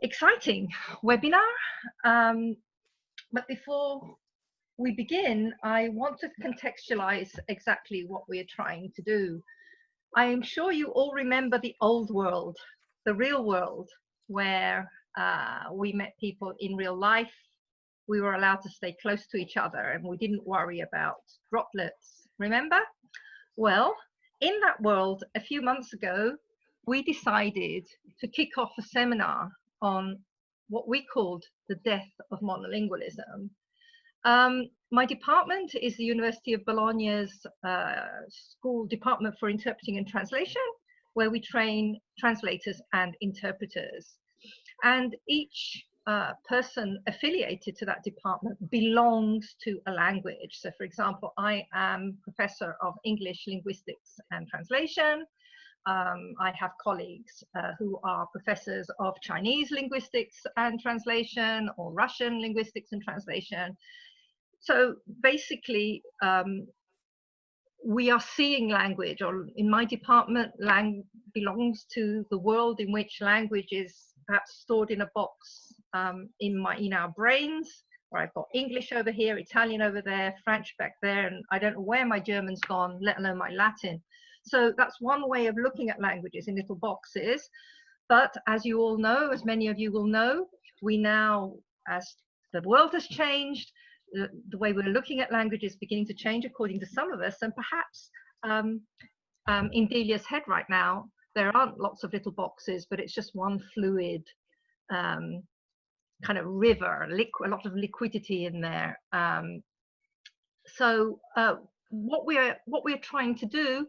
exciting webinar. But before we begin, I want to contextualize exactly what we're trying to do. I am sure you all remember the old world, the real world, where we met people in real life. We were allowed to stay close to each other and we didn't worry about droplets. Remember? Well, in that world, a few months ago, we decided to kick off a seminar on what we called the death of monolingualism. My department is the University of Bologna's School Department for Interpreting and Translation, where we train translators and interpreters. And each person affiliated to that department belongs to a language. So, for example, I am Professor of English Linguistics and Translation. I have colleagues who are professors of Chinese linguistics and translation, or Russian linguistics and translation. So basically, we are seeing language, or in my department, belongs to the world in which language is perhaps stored in a box in our brains, where I've got English over here, Italian over there, French back there, and I don't know where my German's gone, let alone my Latin. So that's one way of looking at languages, in little boxes. But as you all know, as many of you will know, we now, as the world has changed, the way we're looking at language is beginning to change according to some of us, and perhaps in Delia's head right now, there aren't lots of little boxes, but it's just one fluid kind of river, a lot of liquidity in there. So what we're trying to do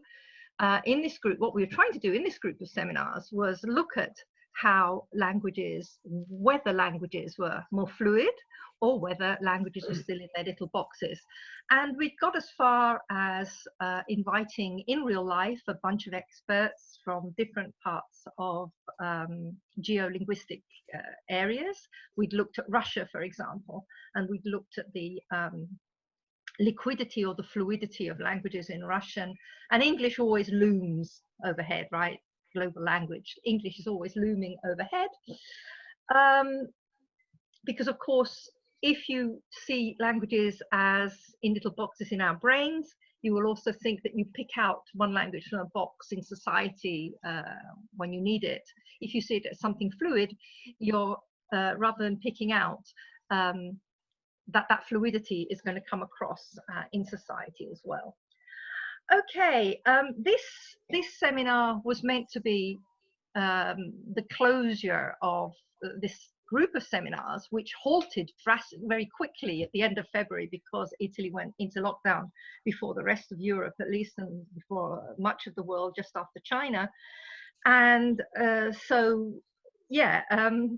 in this group, of seminars was look at how languages, whether languages were more fluid or whether languages were still in their little boxes. And we got as far as inviting in real life a bunch of experts from different parts of geolinguistic areas. We'd looked at Russia, for example, and we'd looked at the liquidity or the fluidity of languages in Russian. And English always looms overhead, right? Global language. English is always looming overhead. Because of course, if you see languages as in little boxes in our brains, you will also think that you pick out one language from a box in society when you need it. If you see it as something fluid, you're rather than picking out, that fluidity is going to come across in society as well. Okay, this seminar was meant to be the closure of this group of seminars, which halted very quickly at the end of February because Italy went into lockdown before the rest of Europe, at least, and before much of the world, just after China. And so, yeah,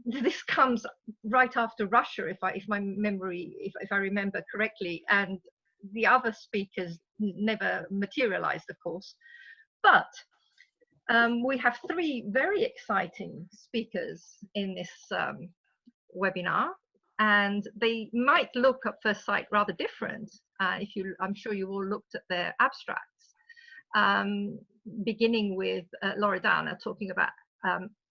this comes right after Russia, if I remember correctly, and the other speakers never materialized, of course. But we have three very exciting speakers in this webinar, and they might look at first sight rather different. I'm sure you all looked at their abstracts, beginning with Loredana talking about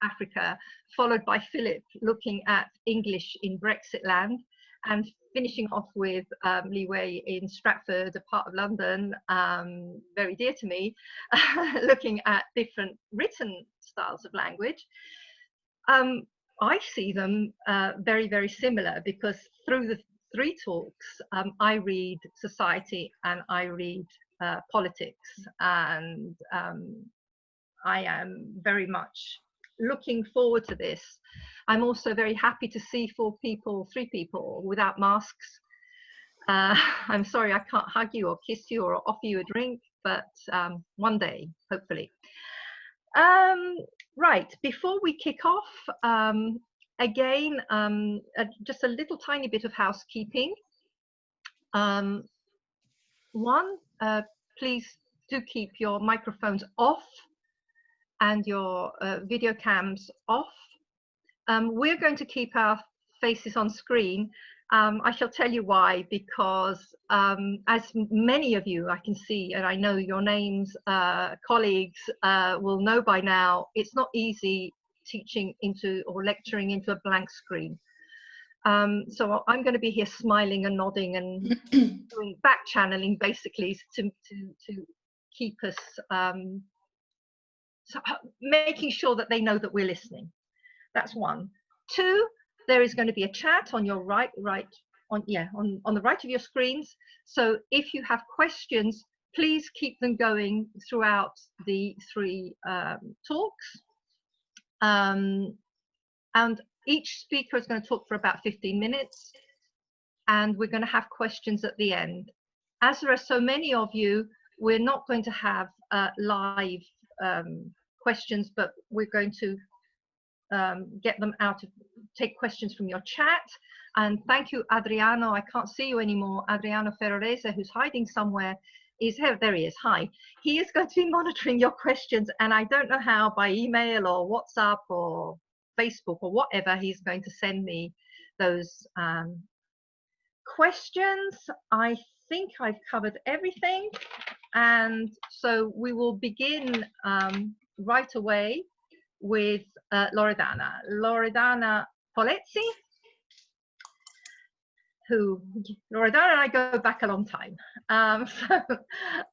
Africa, followed by Philip looking at English in Brexit land, and finishing off with Li Wei in Stratford, a part of London, very dear to me, looking at different written styles of language. I see them very, very similar, because through the three talks, I read society and I read politics, and I am very much looking forward to this. I'm also very happy to see three people without masks. I'm sorry I can't hug you or kiss you or offer you a drink, but one day, hopefully. Right, before we kick off, again, just a little tiny bit of housekeeping. One, please do keep your microphones off and your video cams off. We're going to keep our faces on screen. I shall tell you why, because as many of you I can see, and I know your names, colleagues will know by now, it's not easy teaching into or lecturing into a blank screen. So I'm going to be here smiling and nodding and doing back channeling basically to keep us making sure that they know that we're listening. That's one. Two, there is going to be a chat on your on the right of your screens. So if you have questions, please keep them going throughout the 3 talks. And each speaker is going to talk for about 15 minutes. And we're going to have questions at the end. As there are so many of you, we're not going to have live questions, but we're going to get them take questions from your chat. And thank you, Adriano. I can't see you anymore. Adriano Ferrarese, who's hiding somewhere, is here. There he is. Hi. He is going to be monitoring your questions, and I don't know how, by email or WhatsApp or Facebook or whatever, he's going to send me those questions. I think I've covered everything, and so we will begin right away with Loredana Polezzi, who Loredana and I go back a long time.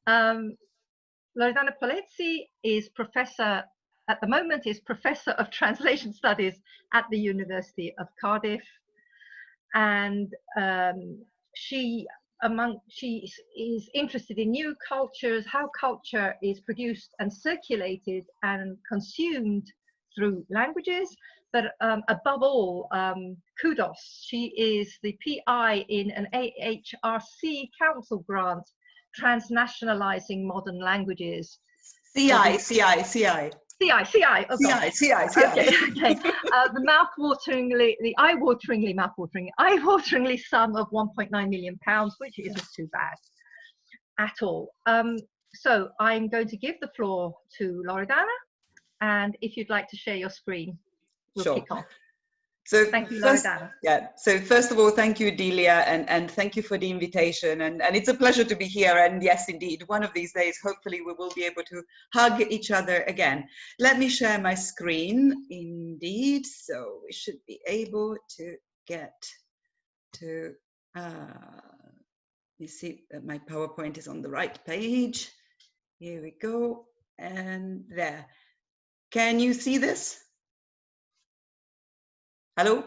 Loredana Polezzi is professor, at the moment is Professor of Translation Studies at the University of Cardiff, and she is interested in new cultures, how culture is produced and circulated and consumed through languages, but above all, kudos, she is the PI in an AHRC Council grant, Transnationalizing Modern Languages. CI. Oh, CI. Okay. The eye-wateringly sum of £1.9 million, which isn't too bad at all. So I'm going to give the floor to Loredana, and if you'd like to share your screen, we'll kick off. So thank you, Loredana. So first of all, thank you, Delia, and thank you for the invitation. And it's a pleasure to be here. And yes, indeed, one of these days, hopefully we will be able to hug each other again. Let me share my screen, indeed. So we should be able to get to, you see that my PowerPoint is on the right page. Here we go. And there. Can you see this? Hello?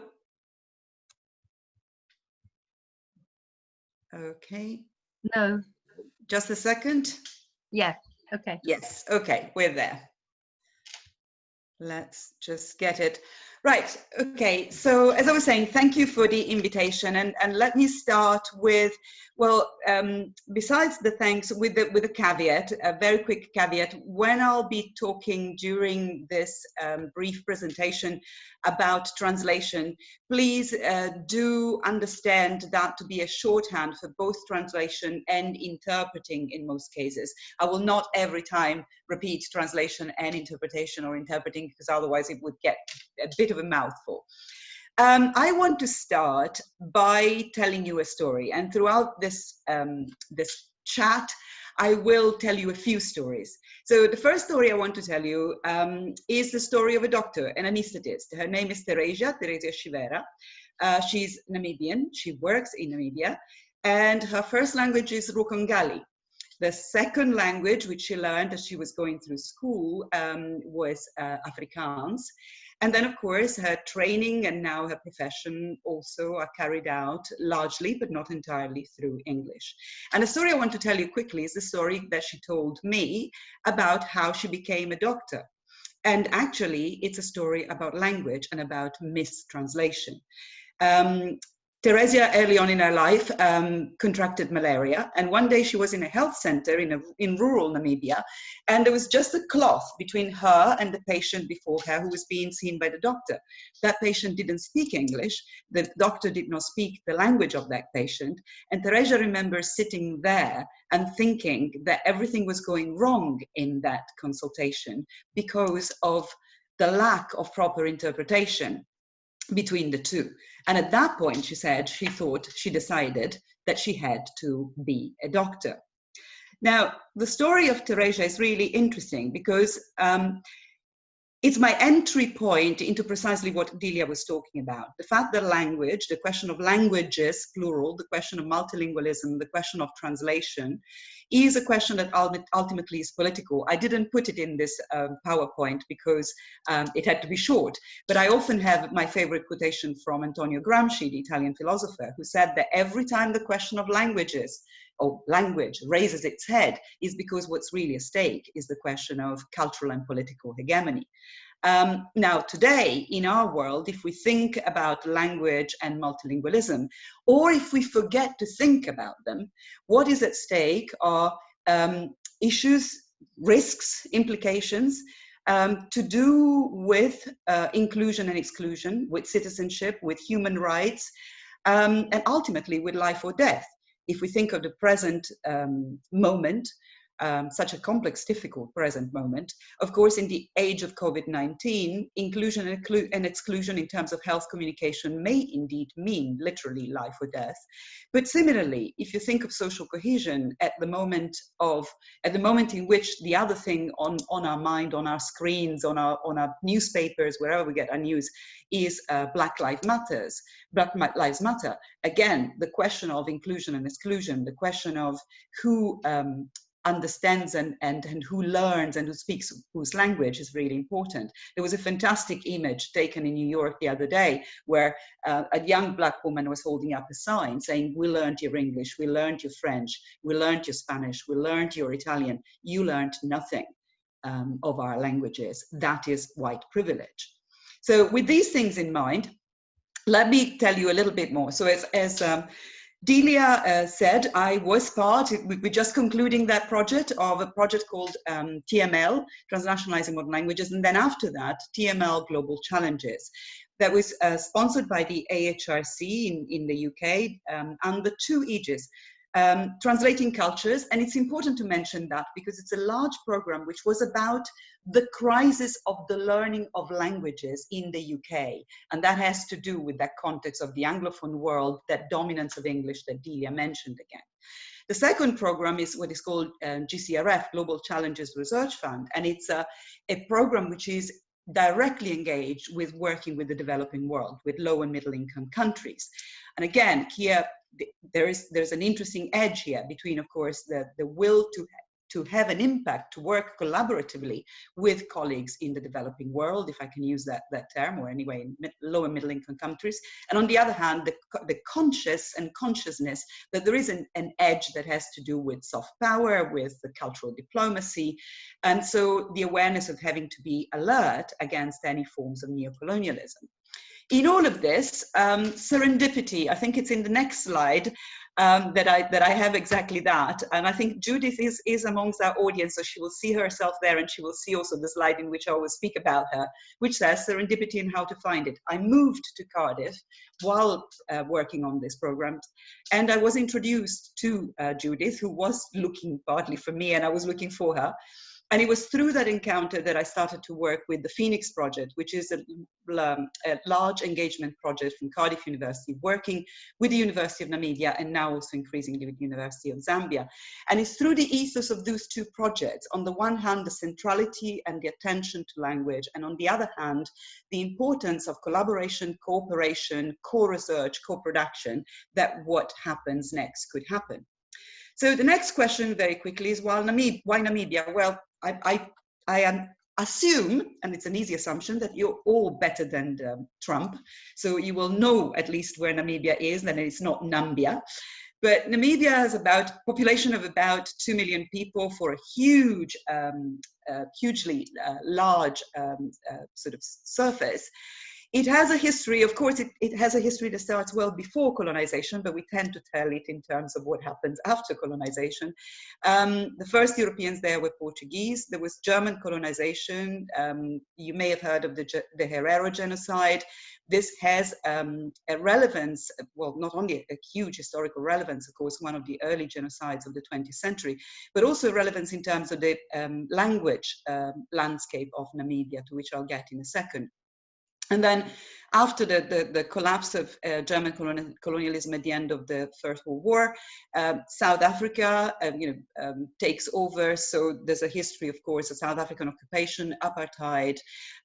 Okay. No. Just a second. Yeah. Okay. Yes. Okay. We're there. Let's just get it. Right. Okay. So as I was saying, thank you for the invitation. And let me start with, well, besides the thanks, with a caveat, a very quick caveat. When I'll be talking during this brief presentation about translation, please do understand that to be a shorthand for both translation and interpreting in most cases. I will not every time repeat translation and interpretation or interpreting, because otherwise it would get a bit of a mouthful. I want to start by telling you a story, and throughout this this chat, I will tell you a few stories. So the first story I want to tell you is the story of a doctor, an anesthetist. Her name is Teresia Shivera. She's Namibian. She works in Namibia, and her first language is Rukongali. The second language, which she learned as she was going through school, was Afrikaans. And then, of course, her training and now her profession also are carried out largely, but not entirely, through English. And the story I want to tell you quickly is the story that she told me about how she became a doctor. And actually, it's a story about language and about mistranslation. Teresia, early on in her life, contracted malaria, and one day she was in a health center in rural Namibia, and there was just a cloth between her and the patient before her who was being seen by the doctor. That patient didn't speak English, the doctor did not speak the language of that patient, and Teresia remembers sitting there and thinking that everything was going wrong in that consultation because of the lack of proper interpretation between the two. And at that point, she said, she decided that she had to be a doctor. Now, the story of Teresia is really interesting because it's my entry point into precisely what Delia was talking about. The fact that language, the question of languages, plural, the question of multilingualism, the question of translation, is a question that ultimately is political. I didn't put it in this PowerPoint because it had to be short, but I often have my favorite quotation from Antonio Gramsci, the Italian philosopher, who said that every time the question of languages or language raises its head is because what's really at stake is the question of cultural and political hegemony. Now, today in our world, if we think about language and multilingualism, or if we forget to think about them, what is at stake are issues, risks, implications to do with inclusion and exclusion, with citizenship, with human rights, and ultimately with life or death. If we think of the present moment, such a complex, difficult present moment. Of course, in the age of COVID-19, inclusion and exclusion in terms of health communication may indeed mean literally life or death. But similarly, if you think of social cohesion at the moment in which the other thing on our mind, on our screens, on our newspapers, wherever we get our news, is Black Lives Matter. Again, the question of inclusion and exclusion, the question of who understands and who learns and who speaks whose language is really important. There was a fantastic image taken in New York the other day where a young Black woman was holding up a sign saying, "We learned your English, we learned your French, we learned your Spanish, we learned your Italian. You learned nothing of our languages." That is white privilege. So with these things in mind, let me tell you a little bit more. So as Delia said, I was we're just concluding that project of a project called TML, Transnationalizing Modern Languages, and then after that, TML Global Challenges. That was sponsored by the AHRC in the UK under two aegis, Translating Cultures. And it's important to mention that because it's a large program which was about the crisis of the learning of languages in the UK. And that has to do with that context of the Anglophone world, that dominance of English that Delia mentioned again. The second program is what is called GCRF, Global Challenges Research Fund. And it's a program which is directly engaged with working with the developing world, with low and middle income countries. And again, here, there's an interesting edge here between, of course, the will to have an impact, to work collaboratively with colleagues in the developing world, if I can use that term, or anyway, in low and middle income countries. And on the other hand, the consciousness that there is an edge that has to do with soft power, with the cultural diplomacy. And so the awareness of having to be alert against any forms of neocolonialism. In all of this, serendipity, I think it's in the next slide, that I have exactly that. And I think Judith is amongst our audience, so she will see herself there, and she will see also the slide in which I will speak about her, which says serendipity and how to find it. I moved to Cardiff while working on this program, and I was introduced to Judith, who was looking partly for me, and I was looking for her. And it was through that encounter that I started to work with the Phoenix Project, which is a large engagement project from Cardiff University, working with the University of Namibia and now also increasingly with the University of Zambia. And it's through the ethos of those two projects, on the one hand, the centrality and the attention to language, and on the other hand, the importance of collaboration, cooperation, co-research, co-production, that what happens next could happen. So the next question very quickly is, why Namibia? Well, I assume, and it's an easy assumption, that you're all better than Trump. So you will know at least where Namibia is, and it's not Nambia. But Namibia has a population of about 2 million people for a huge, hugely large sort of surface. It has a history, of course, it has a history that starts well before colonization, but we tend to tell it in terms of what happens after colonization. The first Europeans there were Portuguese. There was German colonization. You may have heard of the Herero genocide. This has a relevance, well, not only a huge historical relevance, of course, one of the early genocides of the 20th century, but also relevance in terms of the language landscape of Namibia, to which I'll get in a second. And then after the collapse of German colonialism at the end of the First World War, South Africa takes over. So there's a history, of course, of South African occupation, apartheid,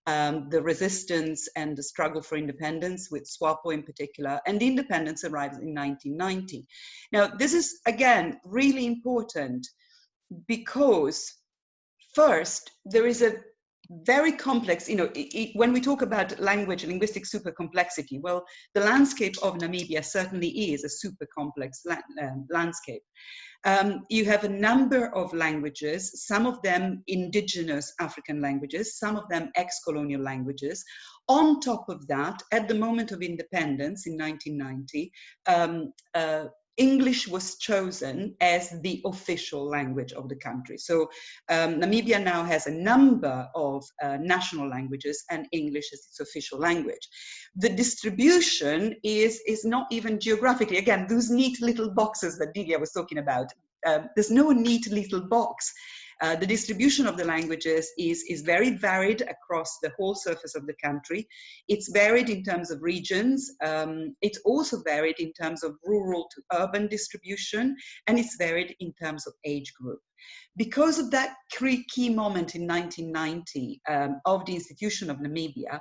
the resistance and the struggle for independence, with SWAPO in particular, and independence arrives in 1990. Now, this is, again, really important because, first, there is a very complex, when we talk about language and linguistic super complexity, well, the landscape of Namibia certainly is a super complex landscape. You have a number of languages, some of them indigenous African languages, some of them ex-colonial languages. On top of that, at the moment of independence in 1990, English was chosen as the official language of the country. So Namibia now has a number of national languages, and English is its official language. The distribution is not even geographically. Again, those neat little boxes that Delia was talking about, there's no neat little box. The distribution of the languages is very varied across the whole surface of the country. It's varied in terms of regions. It's also varied in terms of rural to urban distribution, and it's varied in terms of age group. Because of that key moment in 1990 of the institution of Namibia,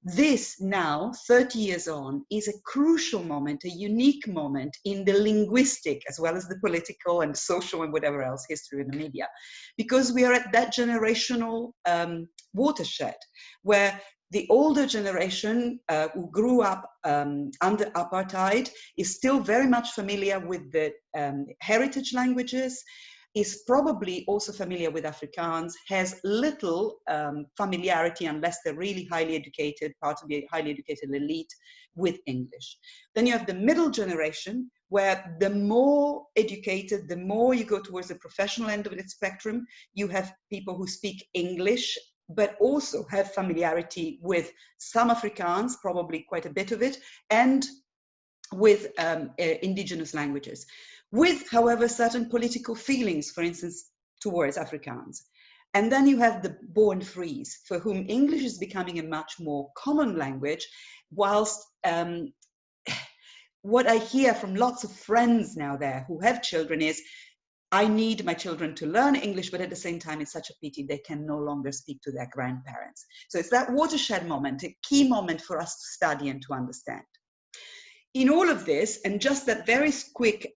this now, 30 years on, is a crucial moment, a unique moment in the linguistic as well as the political and social and whatever else history of Namibia, because we are at that generational watershed where the older generation who grew up under apartheid is still very much familiar with the heritage languages, is probably also familiar with Afrikaans, has little familiarity, unless they're really highly educated, part of the highly educated elite, with English. Then you have the middle generation, where the more educated, the more you go towards the professional end of the spectrum, you have people who speak English, but also have familiarity with some Afrikaans, probably quite a bit of it, and with indigenous languages. With, however, certain political feelings, for instance, towards Afrikaans. And then you have the born frees, for whom English is becoming a much more common language, whilst what I hear from lots of friends now there who have children is, I need my children to learn English, but at the same time, it's such a pity they can no longer speak to their grandparents. So it's that watershed moment, a key moment for us to study and to understand. In all of this, and just that very quick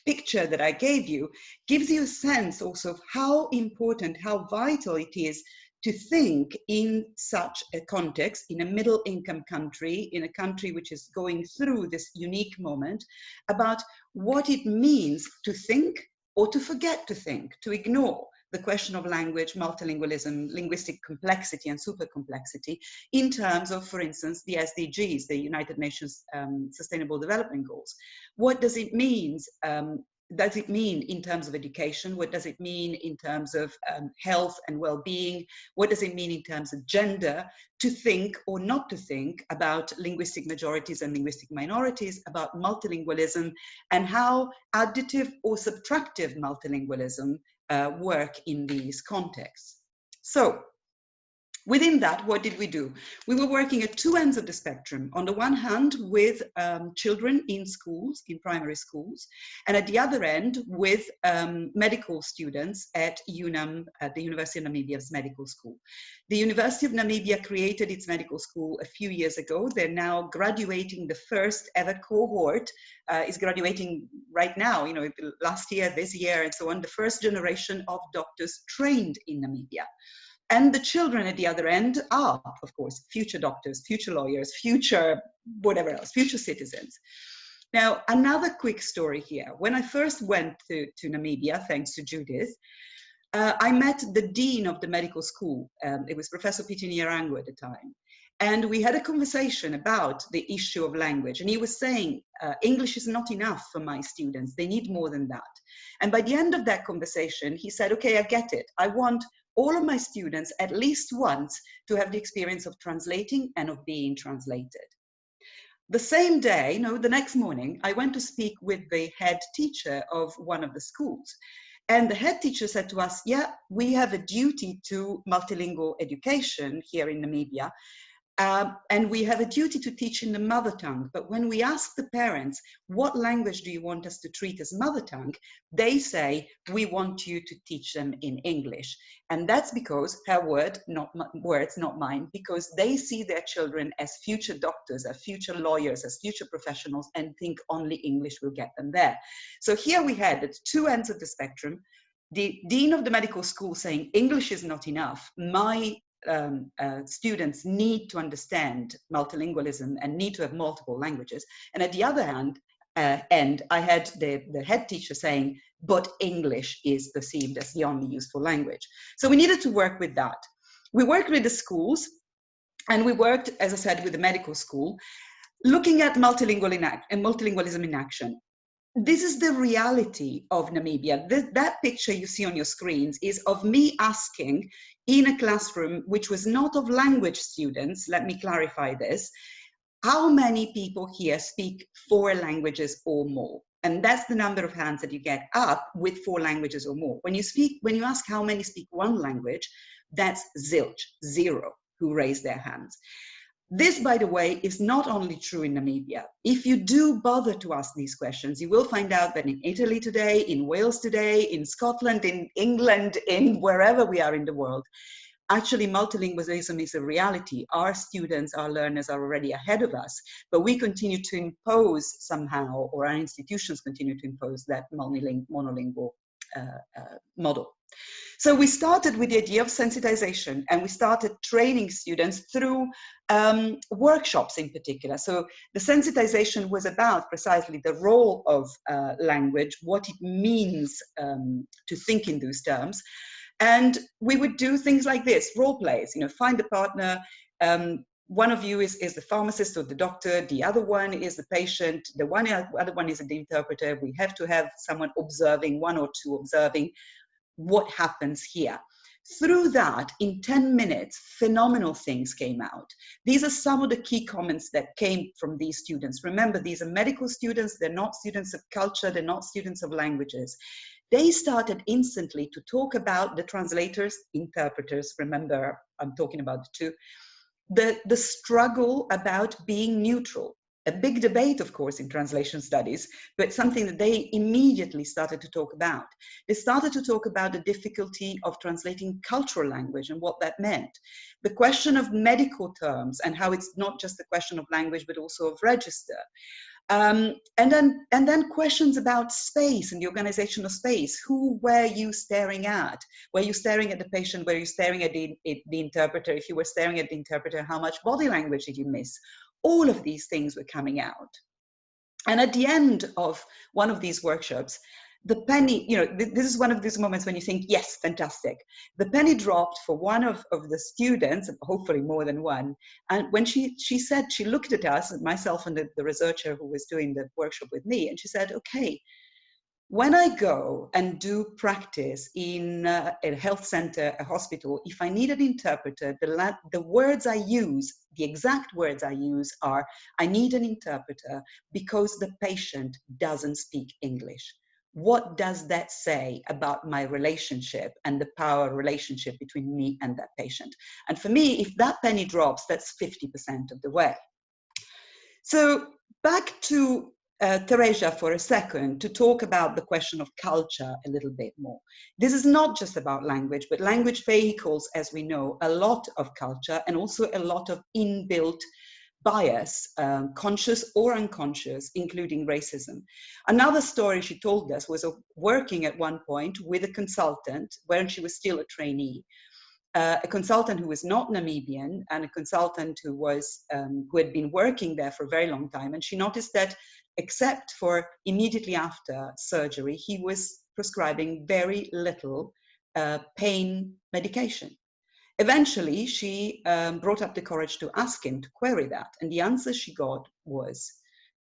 picture that I gave you, gives you a sense also of how important, how vital it is to think in such a context, in a middle-income country, in a country which is going through this unique moment, about what it means to think or to forget to think, to ignore the question of language, multilingualism, linguistic complexity and super complexity in terms of, for instance, the SDGs, the United Nations Sustainable Development Goals. What does it mean? Does it mean in terms of education? What does it mean in terms of health and well-being? What does it mean in terms of gender? To think or not to think about linguistic majorities and linguistic minorities, about multilingualism, and how additive or subtractive multilingualism work in these contexts. So within that, what did we do? We were working at two ends of the spectrum. On the one hand, with children in schools, in primary schools, and at the other end, with medical students at UNAM, at the University of Namibia's medical school. The University of Namibia created its medical school a few years ago. They're now graduating, the first ever cohort is graduating right now, last year, this year, and so on, the first generation of doctors trained in Namibia. And the children at the other end are, of course, future doctors, future lawyers, future whatever else, future citizens. Now, another quick story here. When I first went to Namibia, thanks to Judith, I met the dean of the medical school. It was Professor Piti Nyarango at the time. And we had a conversation about the issue of language. And he was saying, English is not enough for my students. They need more than that. And by the end of that conversation, he said, okay, I get it. I want all of my students at least once to have the experience of translating and of being translated. The same day, the next morning, I went to speak with the head teacher of one of the schools. And the head teacher said to us, yeah, we have a duty to multilingual education here in Namibia. And we have a duty to teach in the mother tongue. But when we ask the parents, what language do you want us to treat as mother tongue? They say, we want you to teach them in English. And that's because, her words, not mine, because they see their children as future doctors, as future lawyers, as future professionals, and think only English will get them there. So here we had at two ends of the spectrum, the dean of the medical school saying English is not enough. My students need to understand multilingualism and need to have multiple languages. And at the other hand, end, I had the head teacher saying, but English is perceived as the only useful language. So we needed to work with that. We worked with the schools, and we worked, as I said, with the medical school, looking at multilingualism in action. This is the reality of Namibia. That picture you see on your screens is of me asking in a classroom, which was not of language students, let me clarify this, how many people here speak 4 languages or more? And that's the number of hands that you get up with 4 languages or more. When you ask how many speak 1 language, that's zilch, 0, who raise their hands. This, by the way, is not only true in Namibia. If you do bother to ask these questions, you will find out that in Italy today, in Wales today, in Scotland, in England, in wherever we are in the world, actually multilingualism is a reality. Our students, our learners are already ahead of us, but we continue to impose somehow, or our institutions continue to impose that monolingual model. So we started with the idea of sensitization, and we started training students through workshops in particular. So the sensitization was about precisely the role of language, what it means to think in those terms. And we would do things like this, role plays, find a partner. One of you is the pharmacist or the doctor, the other one is the patient, the other one is the interpreter. We have to have someone observing, 1 or 2 observing what happens here. Through that, in 10 minutes, phenomenal things came out. These are some of the key comments that came from these students. Remember, these are medical students, they're not students of culture, they're not students of languages. They started instantly to talk about the translators, interpreters, remember, I'm talking about the 2, the struggle about being neutral. A big debate, of course, in translation studies, but something that they immediately started to talk about. They started to talk about the difficulty of translating cultural language and what that meant. The question of medical terms and how it's not just a question of language, but also of register. And then questions about space and the organization of space. Who were you staring at? Were you staring at the patient? Were you staring at the interpreter? If you were staring at the interpreter, how much body language did you miss? All of these things were coming out. And at the end of one of these workshops, the penny, this is one of those moments when you think, yes, fantastic. The penny dropped for one of the students, hopefully more than one. And when she said, she looked at us, myself and the researcher who was doing the workshop with me, and she said, okay, when I go and do practice in a health center, a hospital, if I need an interpreter, the words I use, the exact words I use are, I need an interpreter because the patient doesn't speak English. What does that say about my relationship and the power relationship between me and that patient? And for me, if that penny drops, that's 50% of the way. So back to Teresa for a second to talk about the question of culture a little bit more. This is not just about language, but language vehicles, as we know, a lot of culture and also a lot of inbuilt bias, conscious or unconscious, including racism. Another story she told us was of working at one point with a consultant when she was still a trainee. A consultant who was not Namibian and a consultant who had been working there for a very long time. And she noticed that except for immediately after surgery, he was prescribing very little pain medication. Eventually, she brought up the courage to ask him to query that. And the answer she got was,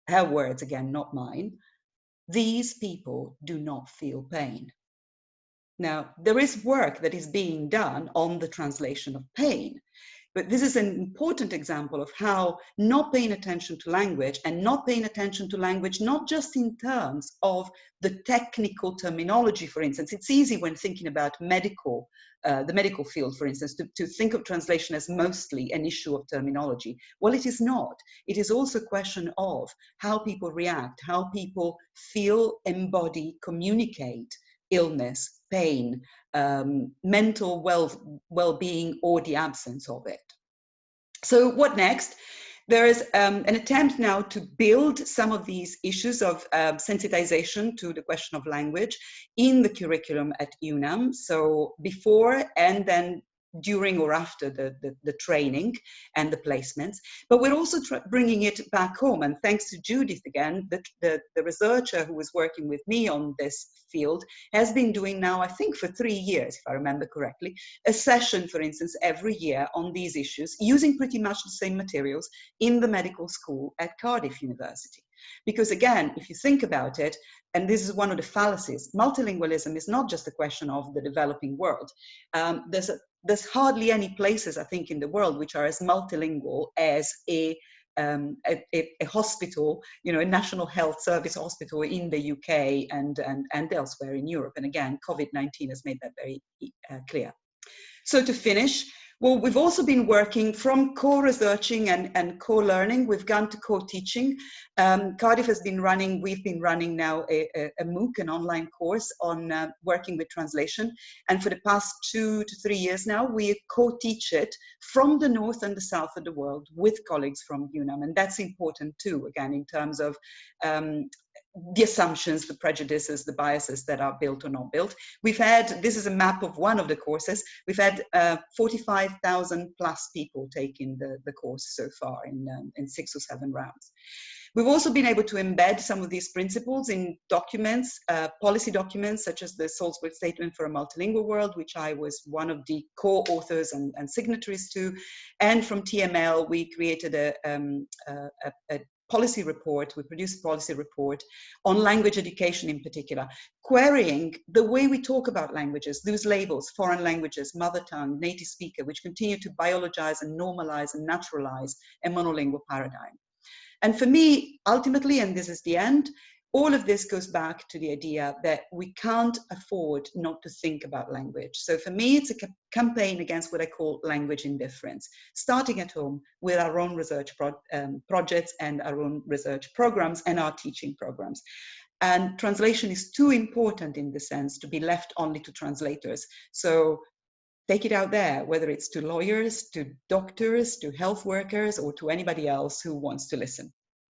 her words again, not mine, these people do not feel pain. Now, there is work that is being done on the translation of pain. But this is an important example of how not paying attention to language, and not paying attention to language not just in terms of the technical terminology, for instance. It's easy when thinking about the medical field, for instance, to think of translation as mostly an issue of terminology. Well, it is not. It is also a question of how people react, how people feel, embody, communicate illness, pain, mental well-being, or the absence of it. So what next? There is an attempt now to build some of these issues of sensitization to the question of language in the curriculum at UNAM. So before and then during or after the training and the placements, but we're also bringing it back home. And thanks to Judith again, the researcher who was working with me on this field has been doing now, I think for 3 years, if I remember correctly, a session, for instance, every year on these issues, using pretty much the same materials in the medical school at Cardiff University. Because again, if you think about it, and this is one of the fallacies, multilingualism is not just a question of the developing world. There's hardly any places, I think, in the world which are as multilingual as a hospital, you know, a National Health Service hospital in the UK and elsewhere in Europe. And again, COVID-19 has made that very clear. So to finish, well, we've also been working from co-researching and co-learning. We've gone to co-teaching. Cardiff has been running, we've been running now a MOOC, an online course on working with translation. And for the past 2 to 3 years now, we co-teach it from the north and the south of the world with colleagues from UNAM. And that's important too, again, in terms of the assumptions, the prejudices, the biases that are built or not built. We've had, this is a map of one of the courses, we've had 45,000 plus people taking the course so far in 6 or 7 rounds. We've also been able to embed some of these principles in documents, policy documents, such as the Salzburg Statement for a Multilingual World, which I was one of the co-authors and signatories to. And from TML, we created a policy report, we produced a policy report on language education in particular, querying the way we talk about languages, those labels, foreign languages, mother tongue, native speaker, which continue to biologize and normalize and naturalize a monolingual paradigm. And for me, ultimately, and this is the end, all of this goes back to the idea that we can't afford not to think about language. So for me, it's a campaign against what I call language indifference, starting at home with our own research projects and our own research programs and our teaching programs. And translation is too important in the sense to be left only to translators. So take it out there, whether it's to lawyers, to doctors, to health workers, or to anybody else who wants to listen.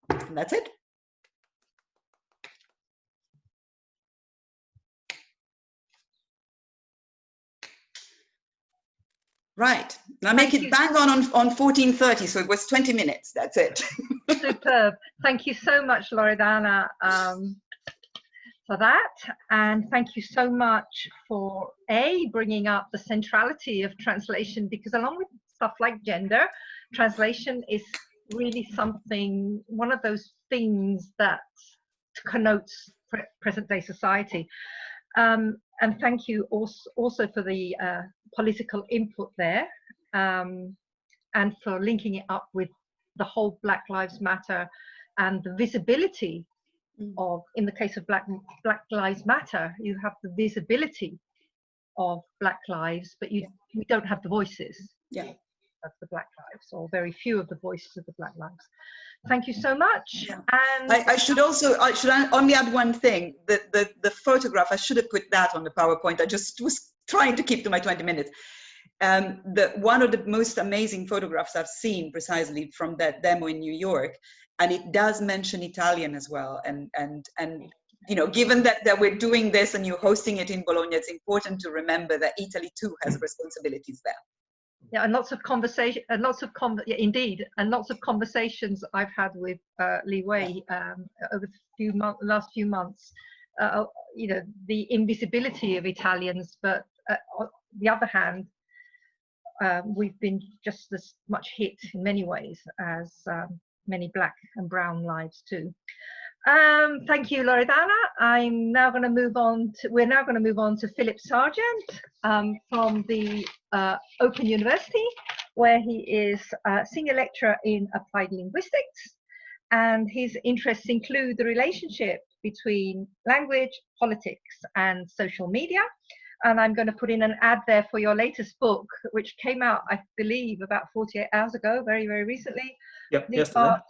And that's it. Right, now make it bang on 14:30, so it was 20 minutes, that's it. Superb. Thank you so much, Loredana, for that. And thank you so much for bringing up the centrality of translation, because along with stuff like gender, translation is really something, one of those things that connotes present-day society. And thank you also for the political input there, and for linking it up with the whole Black Lives Matter and the visibility of, in the case of Black Lives Matter, you have the visibility of Black lives, but we don't have the voices. Yeah. Of the Black lives, or very few of the voices of the Black lives. Thank you so much. Yeah. And I should only add one thing. The photograph, I should have put that on the PowerPoint. I just was trying to keep to my 20 minutes. One of the most amazing photographs I've seen precisely from that demo in New York, and it does mention Italian as well. And you know, given that we're doing this and you're hosting it in Bologna, it's important to remember that Italy too has responsibilities there. Yeah, and lots of conversation, and lots of conversations I've had with Li Wei over the last few months. You know, the invisibility of Italians, but on the other hand, we've been just as much hit in many ways as many Black and Brown lives too. Thank you, Loredana. I'm now going to move on to, we're now going to move on to Philip Seargeant from the Open University, where he is a senior lecturer in applied linguistics, and his interests include the relationship between language, politics, and social media. And I'm going to put in an ad there for your latest book, which came out, I believe, about 48 hours ago, very, very recently. Yep, The yesterday. art,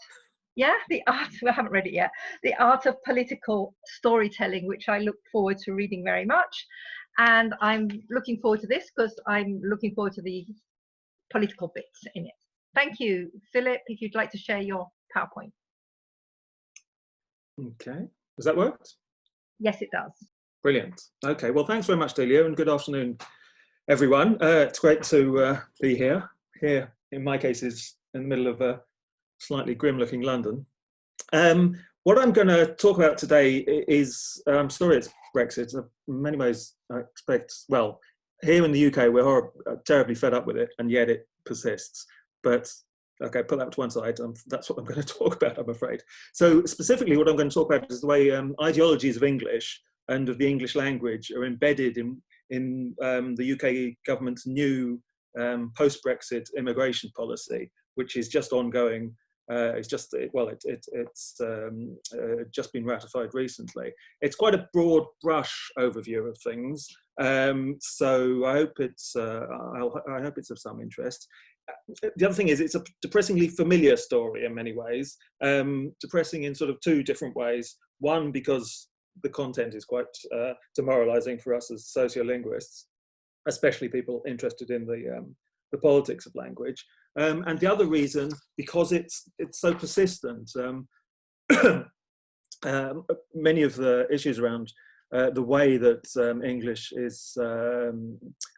yeah, the art, I haven't read it yet, The Art of Political Storytelling, which I look forward to reading very much. And I'm looking forward to this because I'm looking forward to the political bits in it. Thank you. Philip, if you'd like to share your PowerPoint. Okay, does that work? Yes, it does. Brilliant. Okay, well, thanks very much, Delia, and good afternoon, everyone. It's great to be here. Here, in my case, is in the middle of a slightly grim-looking London. What I'm going to talk about today is, I'm sorry, it's Brexit. In many ways, I expect, well, here in the UK, we're terribly fed up with it, and yet it persists. But okay, put that to one side. That's what I'm going to talk about, I'm afraid. So specifically, what I'm going to talk about is the way ideologies of English and of the English language are embedded in the UK government's new post-Brexit immigration policy, which is just ongoing. It's just, well, it's just been ratified recently. It's quite a broad brush overview of things. So I hope it's of some interest. The other thing is, it's a depressingly familiar story in many ways, depressing in sort of two different ways. One, because the content is quite demoralizing for us as sociolinguists, especially people interested in the politics of language. And the other reason, because it's so persistent. Many of the issues around the way that English is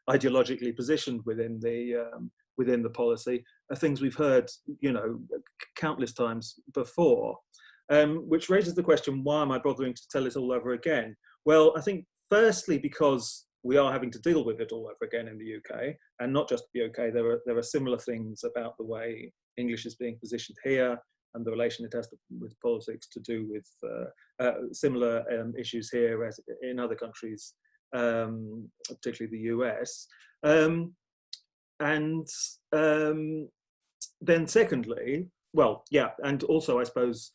ideologically positioned within the policy are things we've heard, you know, countless times before, which raises the question, why am I bothering to tell it all over again? Well, I think firstly because we are having to deal with it all over again in the UK, and not just the UK. There are similar things about the way English is being positioned here and the relation it has with politics to do with similar issues here as in other countries, particularly the US. And then secondly, well, yeah, and also I suppose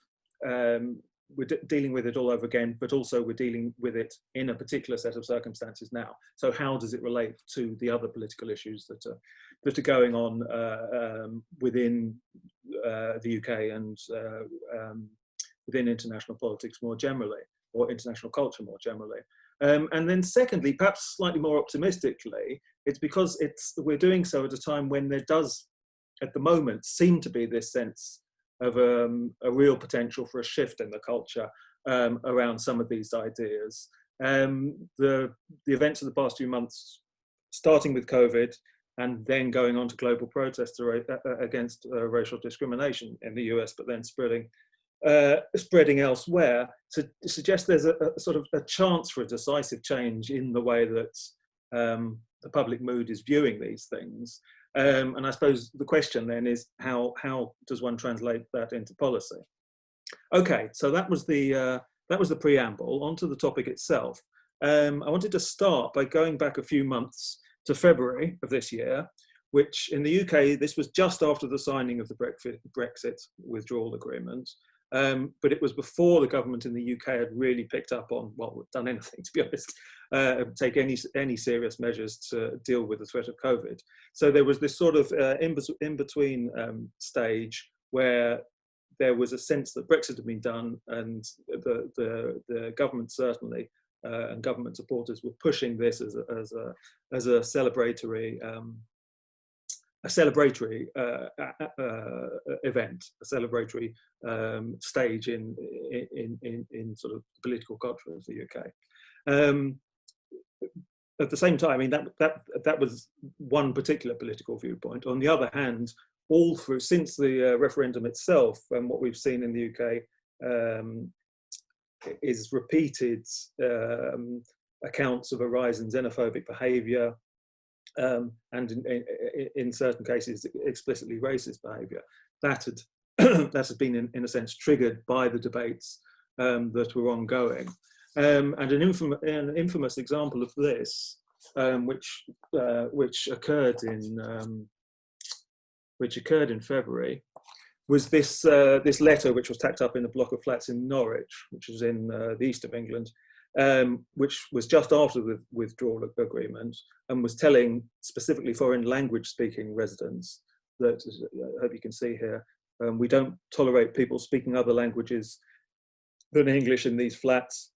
we're dealing with it all over again, but also we're dealing with it in a particular set of circumstances now. So how does it relate to the other political issues that are going on within the UK and within international politics more generally, or international culture more generally? And then secondly, perhaps slightly more optimistically, it's because we're doing so at a time when there does, at the moment, seem to be this sense of a real potential for a shift in the culture around some of these ideas. The events of the past few months, starting with COVID and then going on to global protests against racial discrimination in the US, but then spreading elsewhere, to suggest there's a sort of a chance for a decisive change in the way that the public mood is viewing these things. And I suppose the question then is, how does one translate that into policy? Okay, so that was the preamble. Onto the topic itself. I wanted to start by going back a few months to February of this year, which in the UK, this was just after the signing of the Brexit withdrawal agreement. But it was before the government in the UK had really picked up on, well, done anything, to be honest, take any serious measures to deal with the threat of COVID. So there was this sort of in-between stage where there was a sense that Brexit had been done, and the government certainly and government supporters were pushing this as a celebratory event, a celebratory stage in sort of political culture of the UK. At the same time, I mean, that was one particular political viewpoint. On the other hand, all through, since the referendum itself, and what we've seen in the UK is repeated accounts of a rise in xenophobic behaviour, and in certain cases explicitly racist behaviour. That had been in a sense triggered by the debates that were ongoing. And an infamous example of this, which occurred in which occurred in February, was this this letter which was tacked up in a block of flats in Norwich, which is in the east of England, which was just after the withdrawal agreement, and was telling specifically foreign language speaking residents that, I hope you can see here, we don't tolerate people speaking other languages than English in these flats,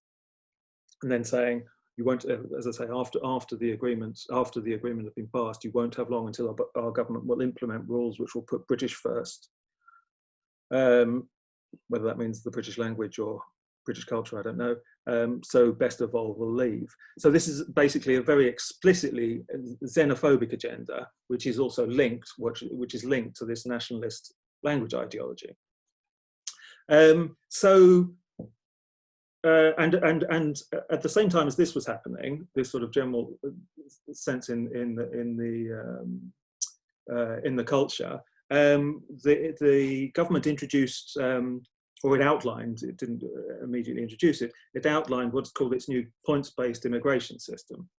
and then saying, you won't, as I say, after the agreement has been passed, you won't have long until our government will implement rules which will put British first. Whether that means the British language or British culture, I don't know. So best of all will leave. So this is basically a very explicitly xenophobic agenda, which is also linked, which is linked to this nationalist language ideology. And at the same time as this was happening, this sort of general sense in the culture, the government introduced, or it outlined, it didn't immediately introduce it, it outlined what's called its new points-based immigration system.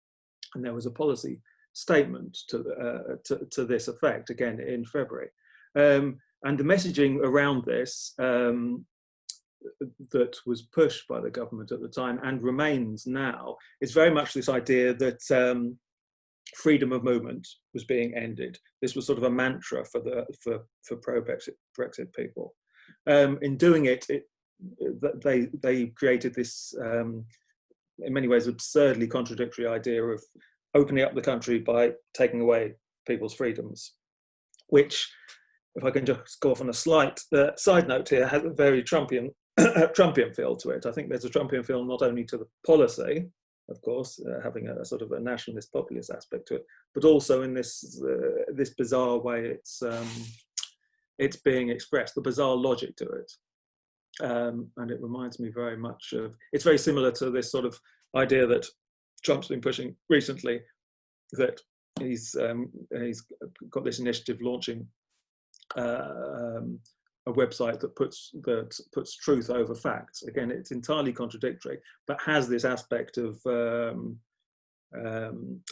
And there was a policy statement to this effect, again, in February. And the messaging around this that was pushed by the government at the time and remains now is very much this idea that freedom of movement was being ended. This was sort of a mantra for pro-Brexit people. In doing it, they created this, in many ways, absurdly contradictory idea of opening up the country by taking away people's freedoms, which, if I can just go off on a slight side note here, has a very Trumpian feel to it. I think there's a Trumpian feel not only to the policy, of course, having a sort of a nationalist populist aspect to it, but also in this this bizarre way it's being expressed, the bizarre logic to it. And it reminds me very much of, it's very similar to this sort of idea that Trump's been pushing recently, that he's got this initiative launching a website that puts truth over facts. Again, it's entirely contradictory, but has this aspect of, I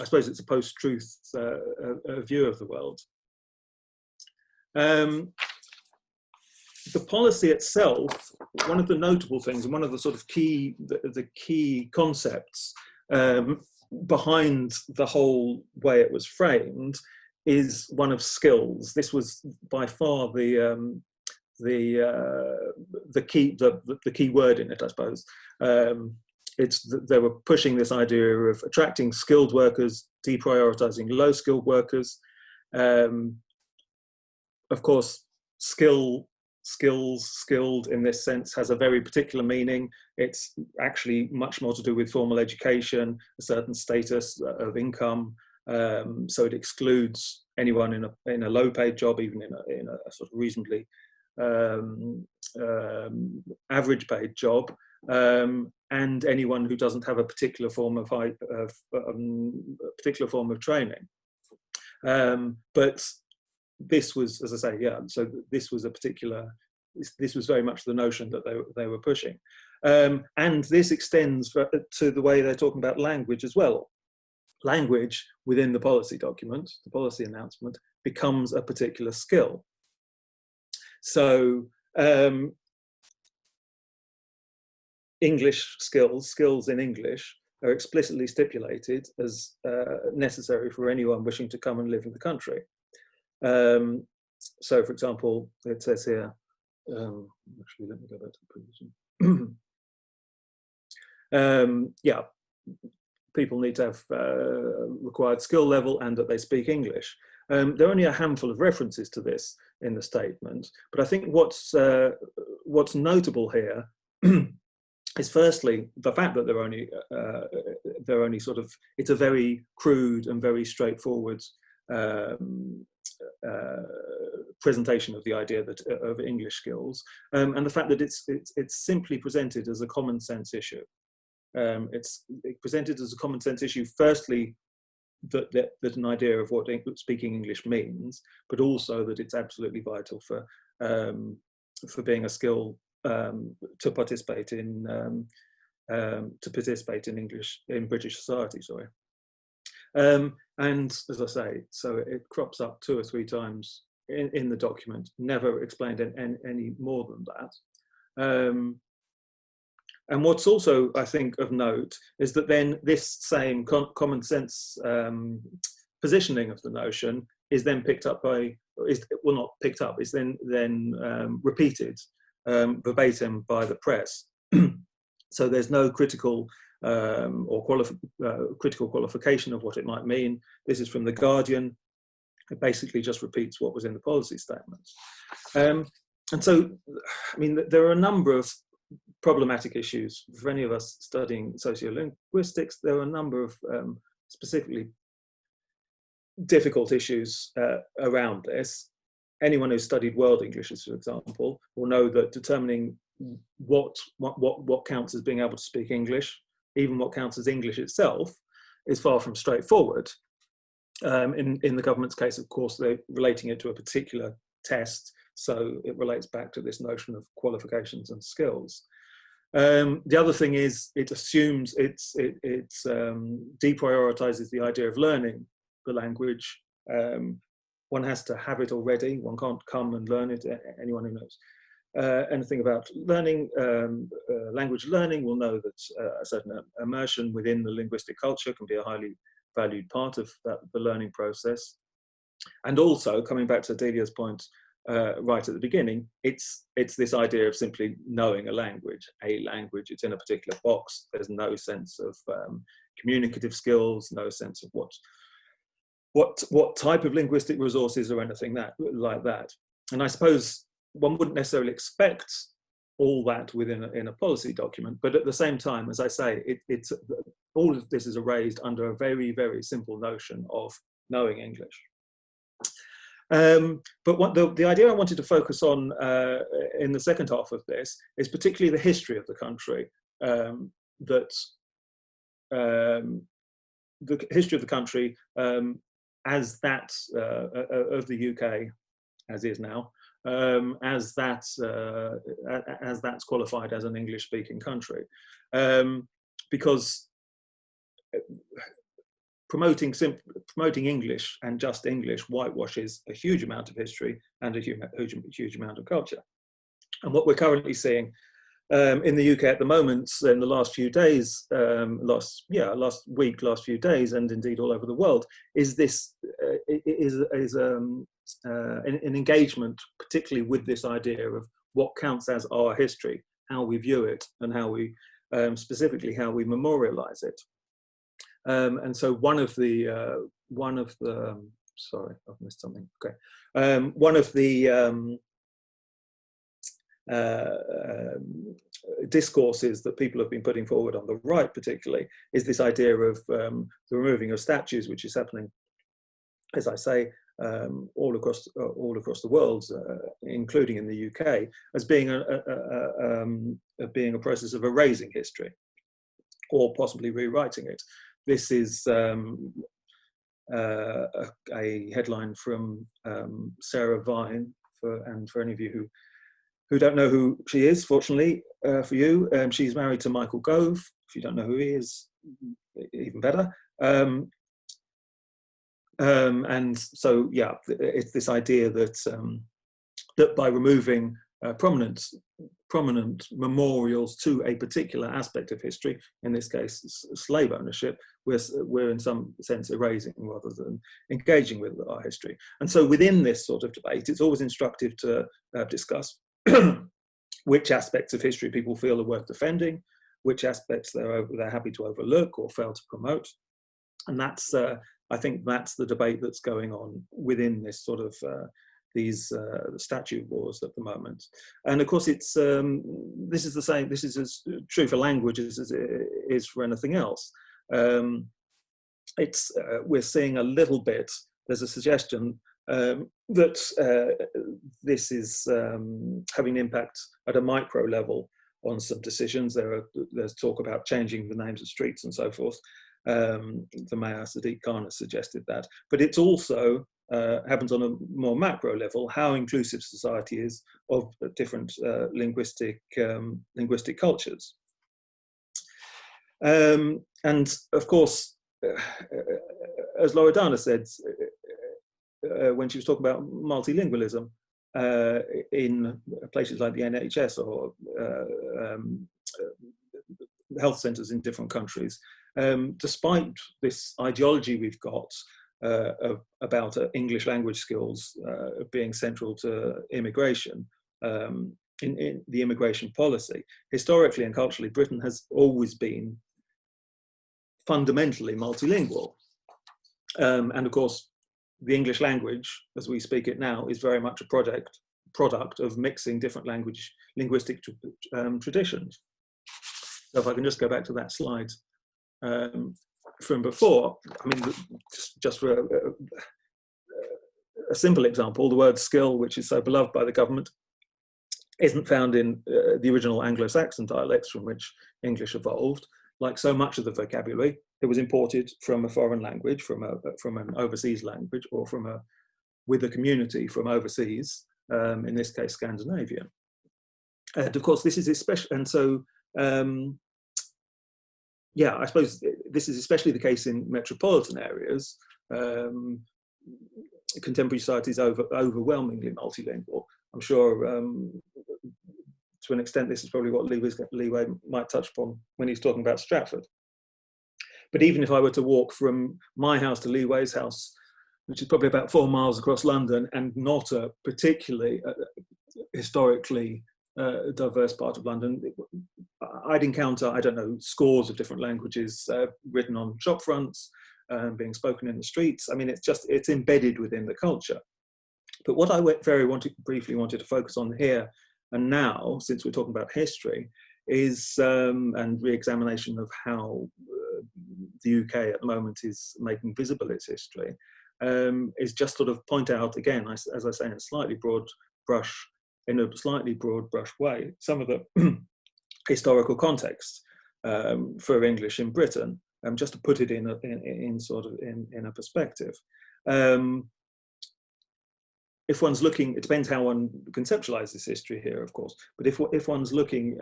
suppose it's a post-truth view of the world. The policy itself, one of the notable things, and one of the sort of key concepts behind the whole way it was framed, is one of skills. This was by far the key word in it, I suppose. They were pushing this idea of attracting skilled workers, deprioritizing low-skilled workers. Of course, skilled in this sense has a very particular meaning. It's actually much more to do with formal education, a certain status of income. So it excludes anyone in a low-paid job, even in a sort of reasonably average-paid job, and anyone who doesn't have a particular form of training. But this was, as I say, yeah. So this was this was very much the notion that they were pushing, and this extends to the way they're talking about language as well. Language within the policy document, the policy announcement, becomes a particular skill. So English skills in English are explicitly stipulated as necessary for anyone wishing to come and live in the country. So, for example, it says here, actually, let me go back to the previous. Yeah, people need to have required skill level and that they speak English. There are only a handful of references to this in the statement, but I think what's notable here is firstly the fact that they're only sort of, it's a very crude and very straightforward presentation of the idea of English skills, and the fact that it's simply presented as a common sense issue. It's presented as a common sense issue, firstly, that an idea of what speaking English means, but also that it's absolutely vital for being a skill to participate in English in British society. And as I say, so it crops up 2 or 3 times in the document, never explained any more than that. And what's also, I think, of note is that then this same common sense positioning of the notion is then picked up by, well, not picked up, is then repeated verbatim by the press. So there's no critical critical qualification of what it might mean. This is from The Guardian. It basically just repeats what was in the policy statement. And so, I mean, there are a number of problematic issues for any of us studying sociolinguistics. There are a number of specifically difficult issues around this. Anyone who's studied world Englishes, for example, will know that determining what counts as being able to speak English, even what counts as English itself, is far from straightforward. In the government's case, of course, they're relating it to a particular test, so it relates back to this notion of qualifications and skills. The other thing is it assumes it deprioritizes the idea of learning the language. One has to have it already. One can't come and learn it. Anyone who knows anything about learning, language learning, will know that a certain immersion within the linguistic culture can be a highly valued part of the learning process. And also, coming back to Delia's point right at the beginning, it's this idea of simply knowing a language. It's in a particular box. There's no sense of communicative skills, no sense of what type of linguistic resources or anything like that. And I suppose one wouldn't necessarily expect all that within a policy document, but at the same time, as I say, it's all of this is erased under a very, very simple notion of knowing English. But what the idea I wanted to focus on in the second half of this is particularly the history of the country. The history of the country as that of the UK, as is now, as that's qualified as an English-speaking country, because promoting English and just English whitewashes a huge amount of history and a huge amount of culture. And what we're currently seeing in the UK at the moment, in the last few days, last few days, and indeed all over the world, is this an engagement, particularly with this idea of what counts as our history, how we view it, and how we specifically how we memorialize it. And so one of the sorry, I've missed something. Okay, one of the discourses that people have been putting forward on the right, particularly, is this idea of the removing of statues, which is happening, as I say, all across the world, including in the UK, as being a process of erasing history, or possibly rewriting it. This is a headline from Sarah Vine, for any of you who don't know who she is, fortunately for you, she's married to Michael Gove. If you don't know who he is, even better. And so, yeah, it's this idea that that by removing prominent memorials to a particular aspect of history, in this case slave ownership, we're in some sense erasing rather than engaging with our history. And so within this sort of debate, it's always instructive to discuss which aspects of history people feel are worth defending, which aspects they're happy to overlook or fail to promote. And that's, I think that's the debate that's going on within this sort of these statute wars at the moment. And of course, it's this is the same. This is as true for languages as it is for anything else. We're seeing a little bit. There's a suggestion that this is having an impact at a micro level on some decisions. There's talk about changing the names of streets and so forth. The Mayor Sadiq Khan has suggested that, but it's also happens on a more macro level, how inclusive society is of different linguistic cultures. And of course, as Loredana said, when she was talking about multilingualism in places like the NHS or health centres in different countries. Despite this ideology we've got about English language skills being central to immigration, in the immigration policy, historically and culturally, Britain has always been fundamentally multilingual. And of course, the English language, as we speak it now, is very much a product of mixing different linguistic traditions. So if I can just go back to that slide from before, I mean, just for a simple example, the word skill, which is so beloved by the government, isn't found in the original Anglo-Saxon dialects from which English evolved. Like so much of the vocabulary, it was imported from a foreign language, from an overseas language, or with a community from overseas, in this case, Scandinavia. And of course, this is especially, and so, yeah, I suppose this is especially the case in metropolitan areas. Contemporary society is overwhelmingly multilingual. I'm sure, to an extent, this is probably what Leeway might touch upon when he's talking about Stratford. But even if I were to walk from my house to Leeway's house, which is probably about 4 miles across London, and not a particularly historically diverse part of London, I'd encounter, I don't know, scores of different languages written on shop fronts, being spoken in the streets. I mean, it's embedded within the culture. But what I briefly wanted to focus on here and now, since we're talking about history, is and re-examination of how the UK at the moment is making visible its history, is just sort of point out again, as I say, in a slightly broad brush way, some of the historical context for English in Britain, just to put it in a perspective. If one's looking, it depends how one conceptualizes history here, of course. But if one's looking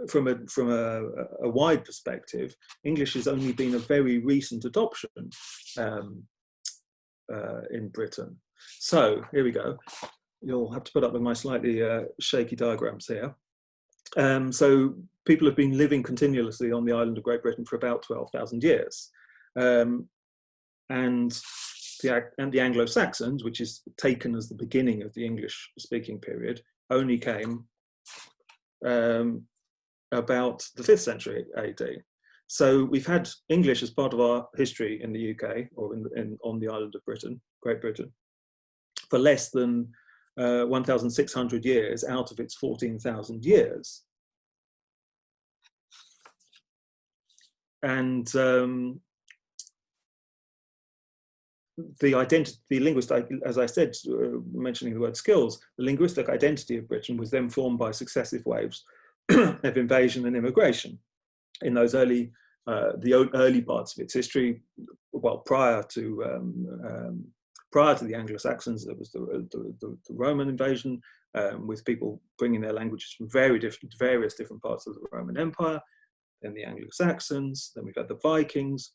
from a wide perspective, English has only been a very recent adoption in Britain. So here we go. You'll have to put up with my slightly shaky diagrams here. So people have been living continuously on the island of Great Britain for about 12,000 years. And the Anglo-Saxons, which is taken as the beginning of the English-speaking period, only came about the 5th century AD. So we've had English as part of our history in the UK, or on the island of Great Britain, for less than 1,600 years out of its 14,000 years. And the linguistic, as I said, mentioning the word skills, the linguistic identity of Britain was then formed by successive waves of invasion and immigration. In those the early parts of its history, well, prior to the Anglo-Saxons, there was the Roman invasion, with people bringing their languages from various different parts of the Roman Empire. Then the Anglo-Saxons, then we've had the Vikings,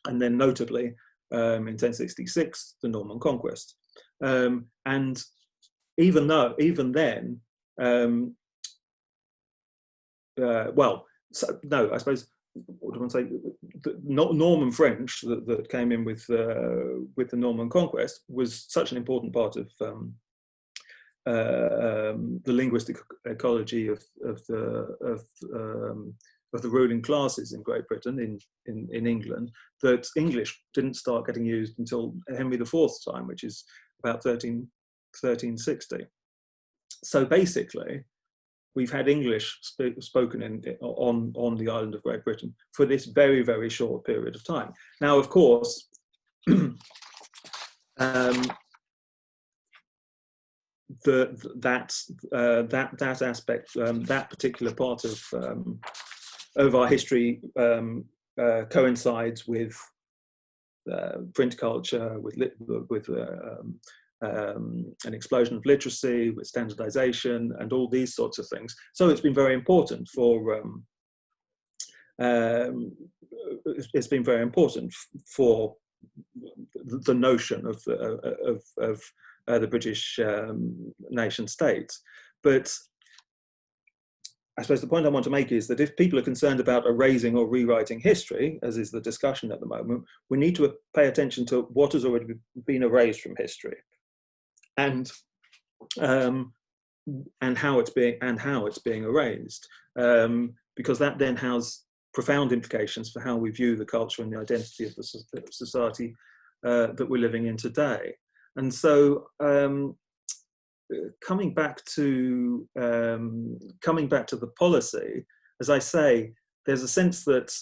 and then notably, in 1066, the Norman Conquest. And even then, I suppose, what do I want to say? The Norman French that came in with the Norman Conquest was such an important part of the linguistic ecology of the ruling classes in Great Britain, in England, that English didn't start getting used until Henry IV's time, which is about 1360. So basically, we've had English spoken on the island of Great Britain for this very, very short period of time. Now, of course, that aspect, that particular part of our history coincides with print culture, with an explosion of literacy, with standardization, and all these sorts of things. So it's been very important for the notion of the British nation state. But I suppose the point I want to make is that if people are concerned about erasing or rewriting history, as is the discussion at the moment, we need to pay attention to what has already been erased from history, and how it's being erased, because that then has profound implications for how we view the culture and the identity of the society that we're living in today. And so, coming back to the policy, as I say, there's a sense that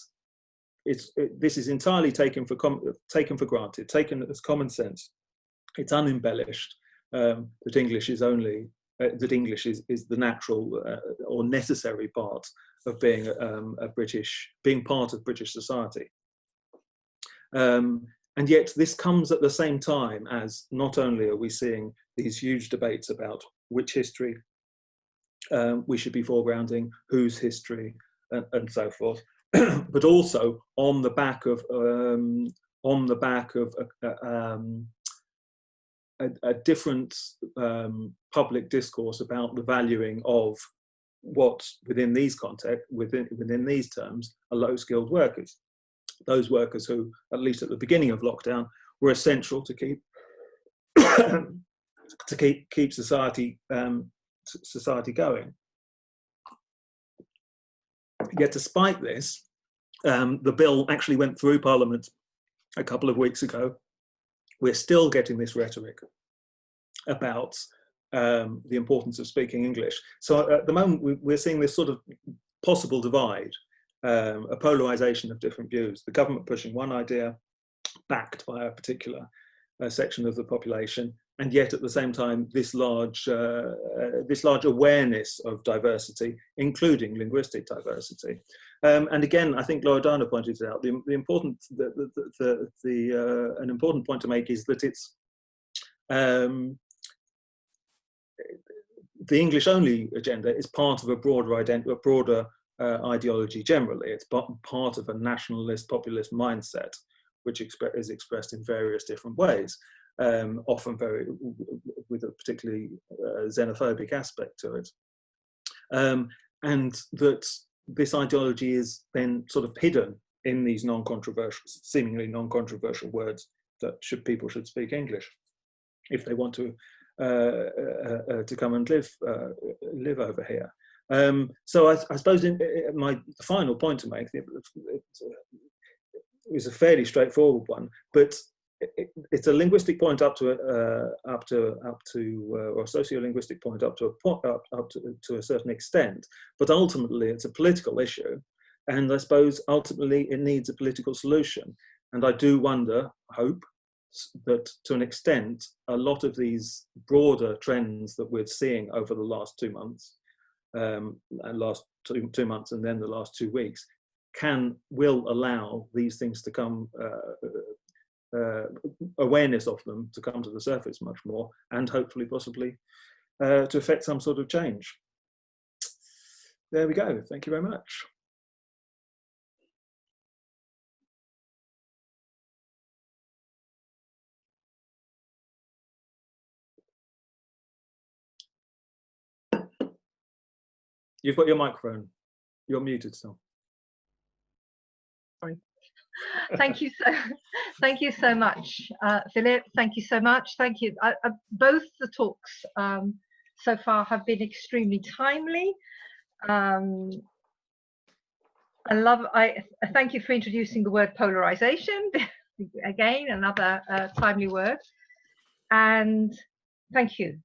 this is entirely taken for granted, taken as common sense. It's unembellished that English is only is the natural or necessary part of being being part of British society. And yet this comes at the same time as not only are we seeing these huge debates about which history we should be foregrounding, whose history, and so forth, but also on the back of a different public discourse about the valuing of what, within these contexts, within these terms, are low-skilled workers. Those workers who, at least at the beginning of lockdown, were essential to keep keep society going. Yet, despite this, the bill actually went through Parliament a couple of weeks ago. We're still getting this rhetoric about the importance of speaking English. So at the moment, we're seeing this sort of possible divide, a polarization of different views. The government pushing one idea, backed by a particular section of the population, and yet at the same time, this large awareness of diversity, including linguistic diversity. And again, I think Loredana pointed it out. An important point to make is that it's the English-only agenda is part of a broader ideology generally. It's part of a nationalist, populist mindset, which is expressed in various different ways, often with a particularly xenophobic aspect to it. And that this ideology is then sort of hidden in these seemingly non-controversial words that people should speak English if they want to come and live over here. So I suppose my final point to make is a fairly straightforward one, but it's a linguistic point up to or a sociolinguistic point up to a certain extent, but ultimately it's a political issue, and I suppose ultimately it needs a political solution. And I do hope that to an extent, a lot of these broader trends that we're seeing over the last 2 months, and last 2 months, and then the last 2 weeks, will allow these things to come, awareness of them to come to the surface much more, and hopefully, possibly, to affect some sort of change. There we go. Thank you very much. You've got your microphone. You're muted still. Sorry. Thank you so much, Philip. Thank you so much. Thank you. Both the talks so far have been extremely timely. I thank you for introducing the word polarization. Again, another timely word. And thank you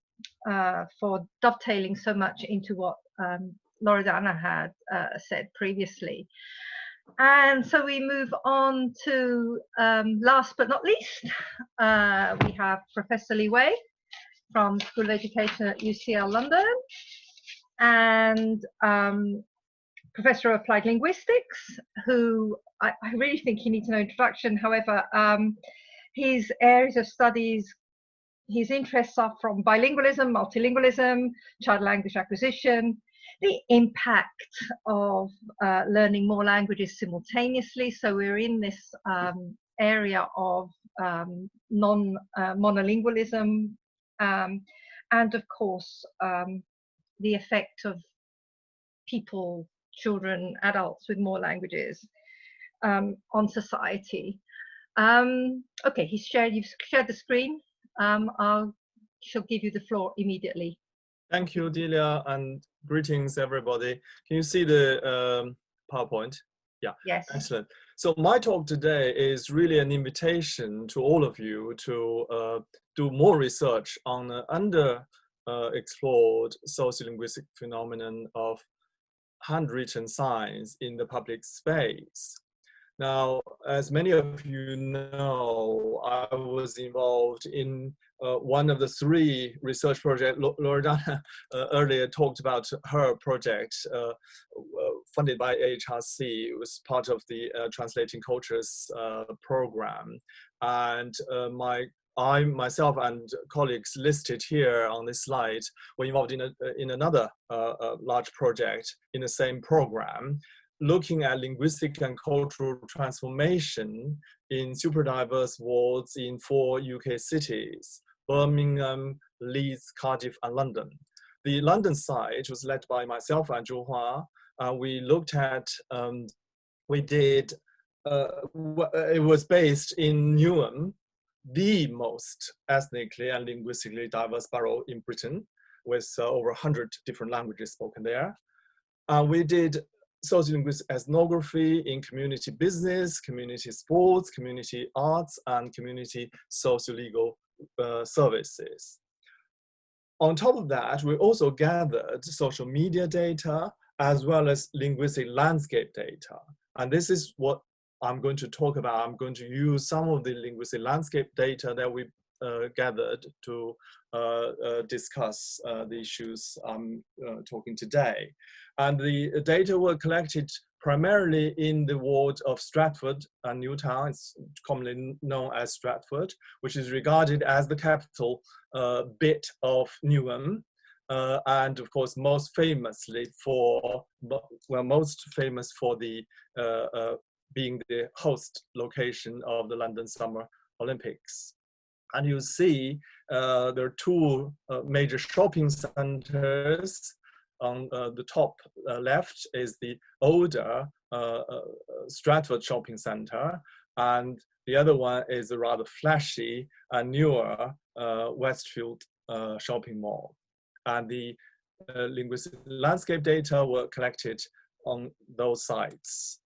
for dovetailing so much into what Loredana had said previously. And so we move on to, last but not least, we have Professor Li Wei from School of Education at UCL London, and Professor of Applied Linguistics, who I really think he needs no introduction. However, his areas of studies, his interests are from bilingualism, multilingualism, child language acquisition, the impact of learning more languages simultaneously. So we're in this area of monolingualism, and of course the effect of people, children, adults with more languages on society. Okay, you've shared the screen. Shall give you the floor immediately. Thank you, Delia, and greetings, everybody. Can you see the PowerPoint? Yeah, yes. Excellent. So my talk today is really an invitation to all of you to do more research on the underexplored sociolinguistic phenomenon of handwritten signs in the public space. Now, as many of you know, I was involved in one of the 3 research projects. Loredana earlier talked about her project funded by HRC. It was part of the Translating Cultures program. And I, myself, and colleagues listed here on this slide were involved in another large project in the same program, looking at linguistic and cultural transformation in super diverse wards in 4 UK cities: Birmingham, Leeds, Cardiff, and London. The London site was led by myself and Zhu Hua. We looked at, it was based in Newham, the most ethnically and linguistically diverse borough in Britain, with over 100 different languages spoken there. We did sociolinguistic ethnography in community business, community sports, community arts, and community socio-legal services. On top of that, we also gathered social media data as well as linguistic landscape data. And this is what I'm going to talk about. I'm going to use some of the linguistic landscape data that we gathered to discuss the issues I'm talking today. And the data were collected primarily in the ward of Stratford and Newtown. It's commonly known as Stratford, which is regarded as the capital bit of Newham. And of course, most famous for the being the host location of the London Summer Olympics. And you see there are 2 major shopping centers. On the top left is the older Stratford shopping center, and the other one is a rather flashy and newer Westfield shopping mall. And the linguistic landscape data were collected on those sites.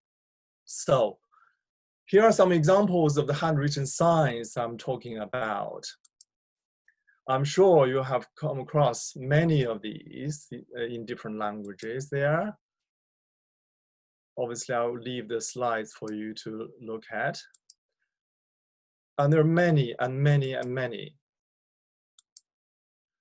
So here are some examples of the handwritten signs I'm talking about. I'm sure you have come across many of these in different languages there. Obviously, I'll leave the slides for you to look at. And there are many and many and many.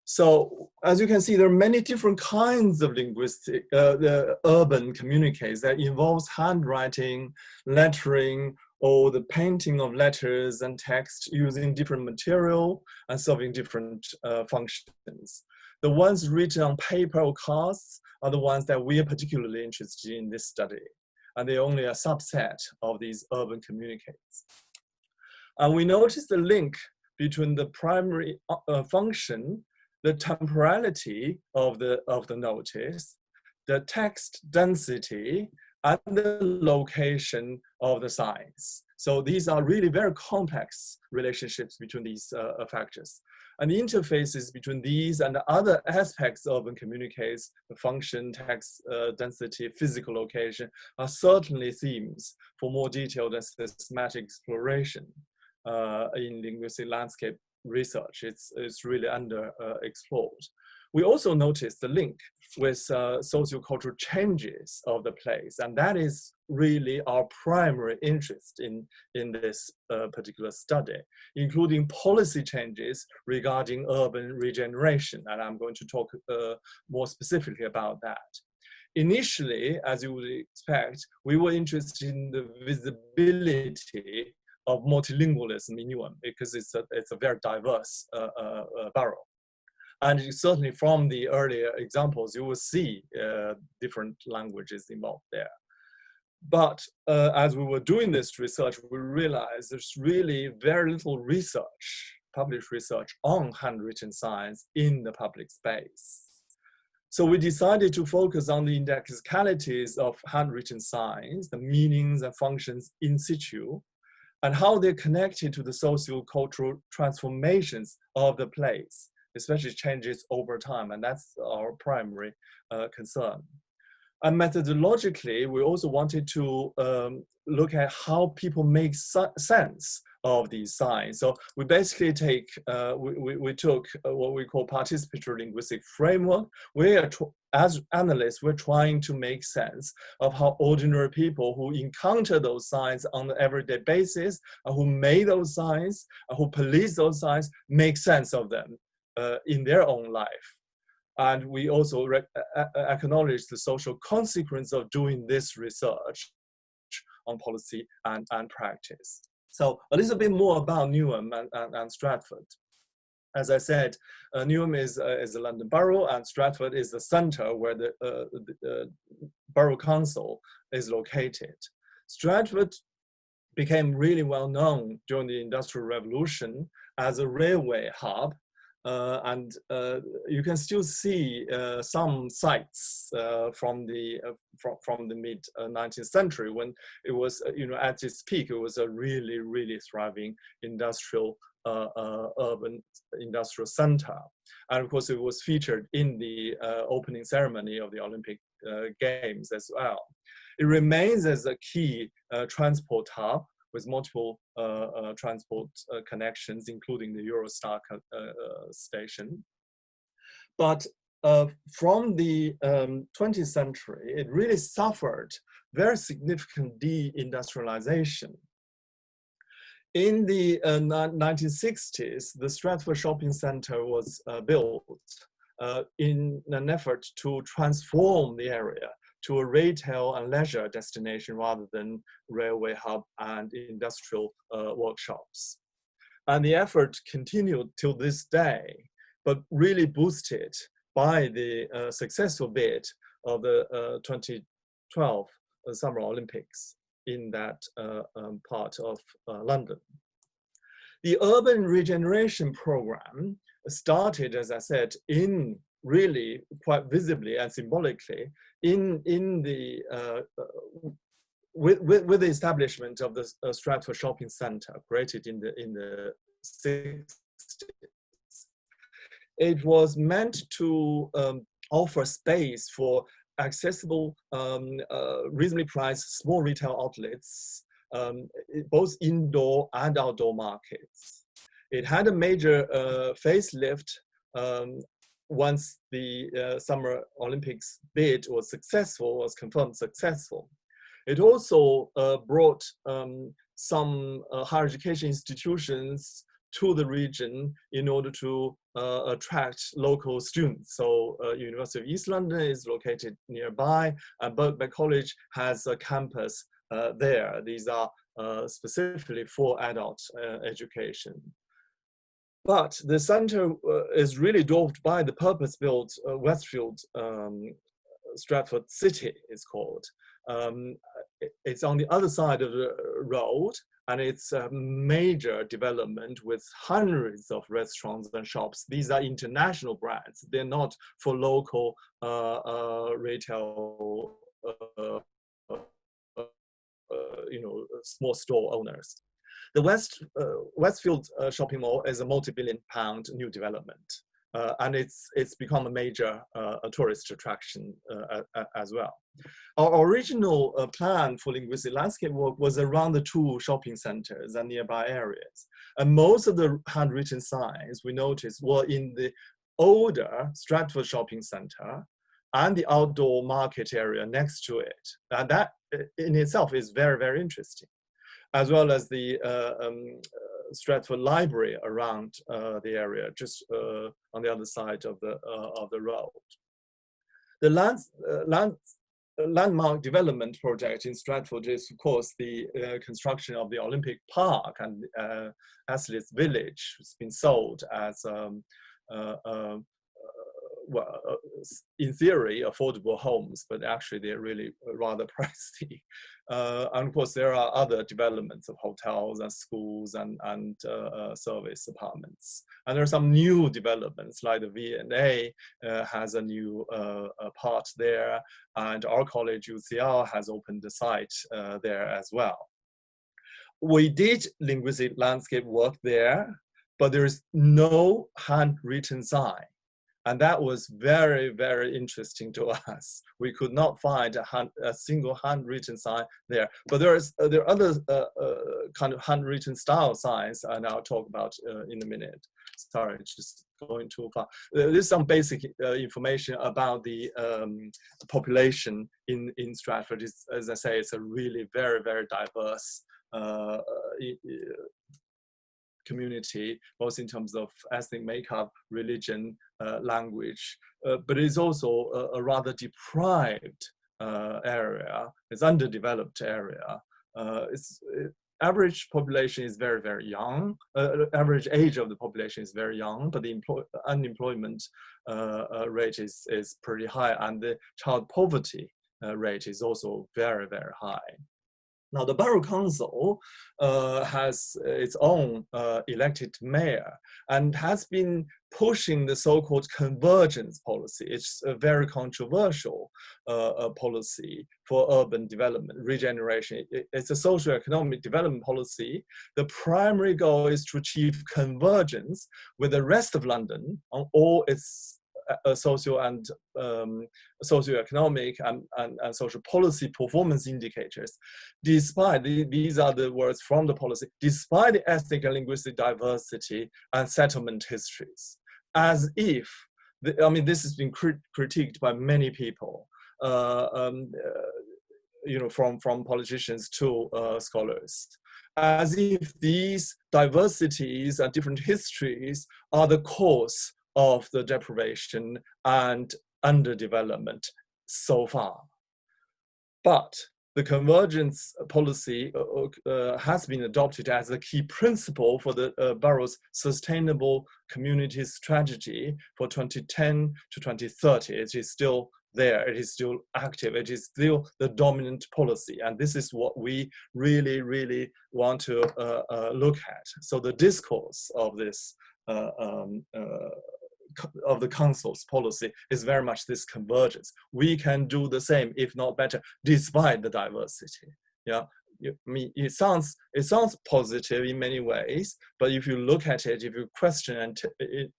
So as you can see, there are many different kinds of linguistic, urban communiques that involves handwriting, lettering, or the painting of letters and text using different material and serving different functions. The ones written on paper or cards are the ones that we are particularly interested in this study. And they're only a subset of these urban communiques. And we notice the link between the primary function, the temporality of the notice, the text density, and the location of the signs. So these are really very complex relationships between these factors. And the interfaces between these and the other aspects of urban communiques, the function, text density, physical location, are certainly themes for more detailed and systematic exploration in linguistic landscape research. It's really underexplored. We also noticed the link with sociocultural changes of the place, and that is really our primary interest in this particular study, including policy changes regarding urban regeneration, and I'm going to talk more specifically about that. Initially, as you would expect, we were interested in the visibility of multilingualism in Newham because it's a very diverse borough. And certainly from the earlier examples, you will see different languages involved there. But as we were doing this research, we realized there's really very little research, published research on handwritten signs in the public space. So we decided to focus on the indexicalities of handwritten signs, the meanings and functions in situ, and how they're connected to the socio-cultural transformations of the place, especially changes over time, and that's our primary concern. And methodologically, we also wanted to look at how people make sense of these signs. So we basically we took what we call participatory linguistic framework. As analysts, we're trying to make sense of how ordinary people who encounter those signs on an everyday basis, who made those signs, who police those signs, make sense of them in their own life. And we also acknowledge the social consequence of doing this research on policy and practice. So a little bit more about Newham and Stratford. As I said, Newham is the London Borough, and Stratford is the center where the Borough Council is located. Stratford became really well known during the Industrial Revolution as a railway hub. And you can still see some sites from the mid 19th century when it was, at its peak, it was a really, really thriving industrial, urban industrial center. And of course, it was featured in the opening ceremony of the Olympic Games as well. It remains as a key transport hub with multiple transport connections, including the Eurostar station. But from the 20th century, it really suffered very significant deindustrialization. In the 1960s, the Stratford Shopping Center was built in an effort to transform the area to a retail and leisure destination rather than railway hub and industrial workshops. And the effort continued till this day, but really boosted by the successful bid of the 2012 Summer Olympics in that part of London. The urban regeneration program started, as I said, in really quite visibly and symbolically with the establishment of the Stratford Shopping Centre, created in the 60s. It was meant to offer space for accessible, reasonably priced small retail outlets, both indoor and outdoor markets. It had a major facelift once the Summer Olympics bid was confirmed successful. It also brought some higher education institutions to the region in order to attract local students. So University of East London is located nearby, and Birkbeck College has a campus there. These are specifically for adult education. But the center is really dwarfed by the purpose-built Westfield Stratford City, it's called. It's on the other side of the road, and it's a major development with hundreds of restaurants and shops. These are international brands. They're not for local retail, small store owners. The Westfield shopping mall is a multi-billion-pound new development, and it's become a major tourist attraction as well. Our original plan for linguistic landscape work was around the two shopping centers and nearby areas, and most of the handwritten signs we noticed were in the older Stratford shopping center and the outdoor market area next to it, and that in itself is very, very interesting, as well as the Stratford Library around the area, just on the other side of the road. The landmark development project in Stratford is, of course, the construction of the Olympic Park and Athletes Village. It's been sold as well, in theory, affordable homes, but actually they're really rather pricey. And of course, there are other developments of hotels and schools and service apartments. And there are some new developments, like the V&A has a new part there, and our college, UCL, has opened the site there as well. We did linguistic landscape work there, but there is no handwritten sign. And that was very, very interesting to us. We could not find a single handwritten sign there. But there are other kind of handwritten style signs, and I'll talk about in a minute. Sorry, just going too far. There's some basic information about the population in Stratford. As I say, it's a really very, very diverse community, both in terms of ethnic makeup, religion, language, but it's also a rather deprived area. It's underdeveloped area. Average population is very, very young. Average age of the population is very young, but the unemployment rate is pretty high, and the child poverty rate is also very, very high. Now, the Borough Council has its own elected mayor and has been pushing the so-called convergence policy. It's a very controversial policy for urban development, regeneration. It's a socio-economic development policy. The primary goal is to achieve convergence with the rest of London on all its socioeconomic and social policy performance indicators, despite these are the words from the policy, despite the ethnic and linguistic diversity and settlement histories, as if, I mean, this has been critiqued by many people, you know, from politicians to scholars, as if these diversities and different histories are the cause of the deprivation and underdevelopment so far. But the convergence policy has been adopted as a key principle for the borough's sustainable community strategy for 2010 to 2030. It is still there, it is still active, it is still the dominant policy. And this is what we really, really want to look at. So the discourse of this of the council's policy is very much this convergence. We can do the same, if not better, despite the diversity. Yeah, I mean, it sounds positive in many ways, but if you look at it, if you question and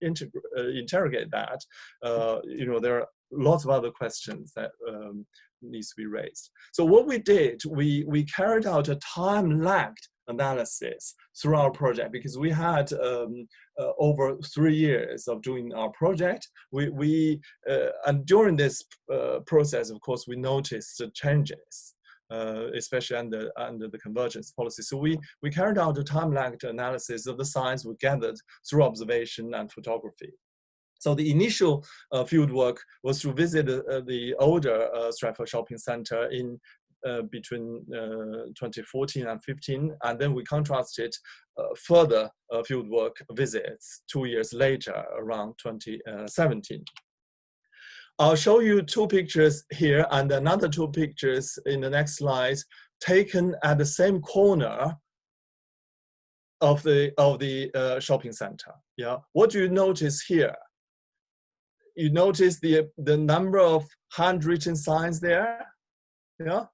interrogate that, you know, there are lots of other questions that needs to be raised. So what we did, we carried out a time-lagged analysis through our project, because we had over 3 years of doing our project. And during this process, of course, we noticed the changes, especially under the convergence policy. So we carried out a time-lagged analysis of the signs we gathered through observation and photography. So the initial field work was to visit the older Stratford shopping center in between 2014 and 15, and then we contrasted further fieldwork visits 2 years later, around 2017. I'll show you 2 pictures here and another 2 pictures in the next slide, taken at the same corner of the shopping center. Yeah, what do you notice here? You notice the number of handwritten signs there. Yeah.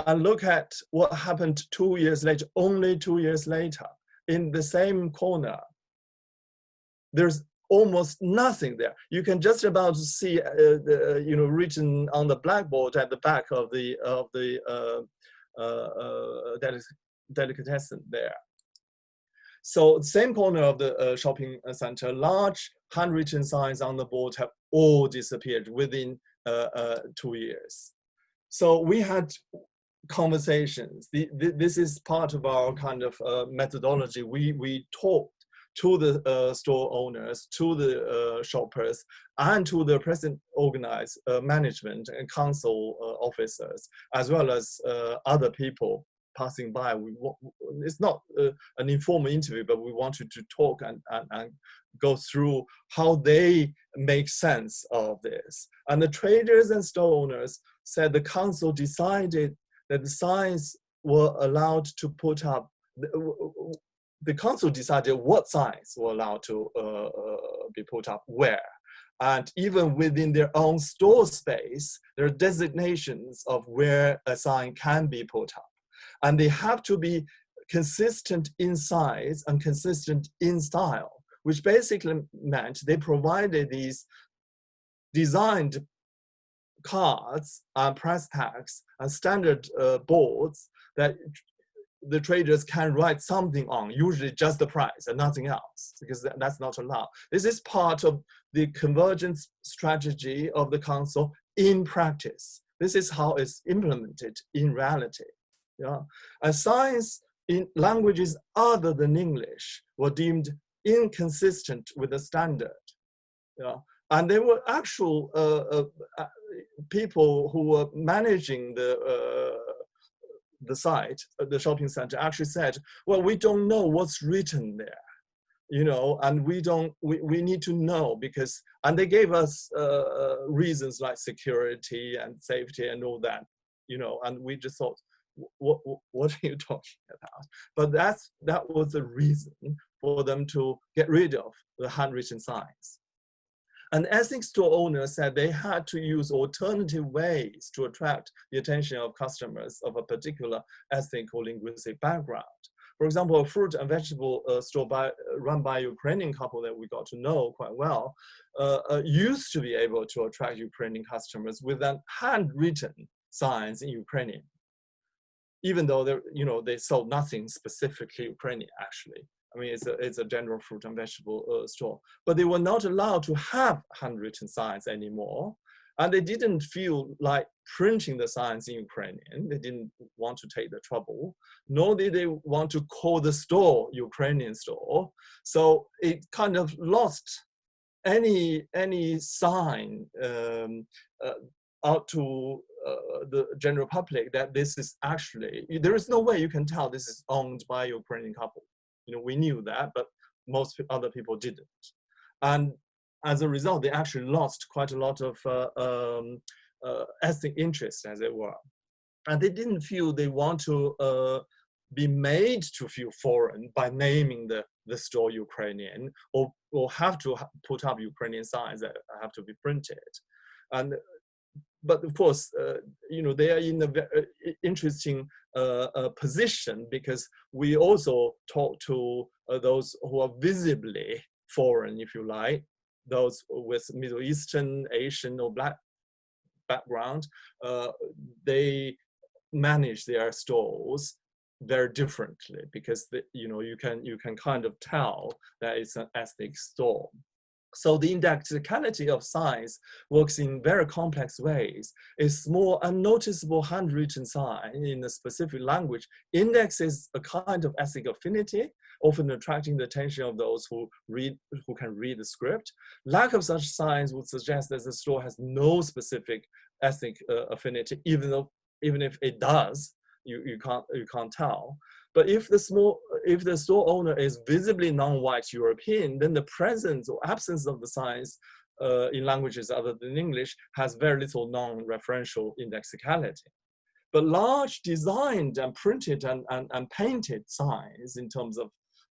And look at what happened 2 years later, only 2 years later, in the same corner. There's almost nothing there. You can just about see, you know, written on the blackboard at the back of the delicatessen there. So same corner of the shopping center, large handwritten signs on the board have all disappeared within 2 years. So we had conversations. This is part of our kind of methodology. We talked to the store owners, to the shoppers, and to the present organized management and council officers, as well as other people passing by. It's not an informal interview, but we wanted to talk and go through how they make sense of this. And the traders and store owners said the council decided that the signs were allowed to put up, the council decided what signs were allowed to be put up where. And even within their own store space, there are designations of where a sign can be put up. And they have to be consistent in size and consistent in style, which basically meant they provided these designed cards and price tags and standard boards that the traders can write something on, usually just the price and nothing else, because that's not allowed. This is part of the convergence strategy of the council in practice. This is how it's implemented in reality. Yeah? And signs in languages other than English were deemed inconsistent with the standard. Yeah? And there were actual people who were managing the site, the shopping center, actually said, well, we don't know what's written there, you know, and we need to know because, and they gave us reasons like security and safety and all that, you know, and we just thought, what are you talking about? But that was the reason for them to get rid of the handwritten signs. And ethnic store owners said they had to use alternative ways to attract the attention of customers of a particular ethnic or linguistic background. For example, a fruit and vegetable store run by a Ukrainian couple that we got to know quite well used to be able to attract Ukrainian customers with handwritten signs in Ukrainian, even though they sold nothing specifically Ukrainian actually. I mean, it's a general fruit and vegetable store, but they were not allowed to have handwritten signs anymore. And they didn't feel like printing the signs in Ukrainian. They didn't want to take the trouble, nor did they want to call the store Ukrainian store. So it kind of lost any sign out to the general public that this is actually, there is no way you can tell this is owned by a Ukrainian couple. You know, we knew that, but most other people didn't. And as a result, they actually lost quite a lot of ethnic interest, as it were. And they didn't feel they want to be made to feel foreign by naming the store Ukrainian, or have to put up Ukrainian signs that have to be printed. But of course, they are in a very interesting position because we also talk to those who are visibly foreign, if you like, those with Middle Eastern, Asian, or Black background. They manage their stores very differently because you can kind of tell that it's an ethnic store. So the indexicality of signs works in very complex ways. A small, unnoticeable handwritten sign in a specific language indexes a kind of ethnic affinity, often attracting the attention of those who can read the script. Lack of such signs would suggest that the store has no specific ethnic affinity, even if it does, you can't tell. But if the store owner is visibly non-white European, then the presence or absence of the signs in languages other than English has very little non-referential indexicality. But large designed and printed and painted signs in terms of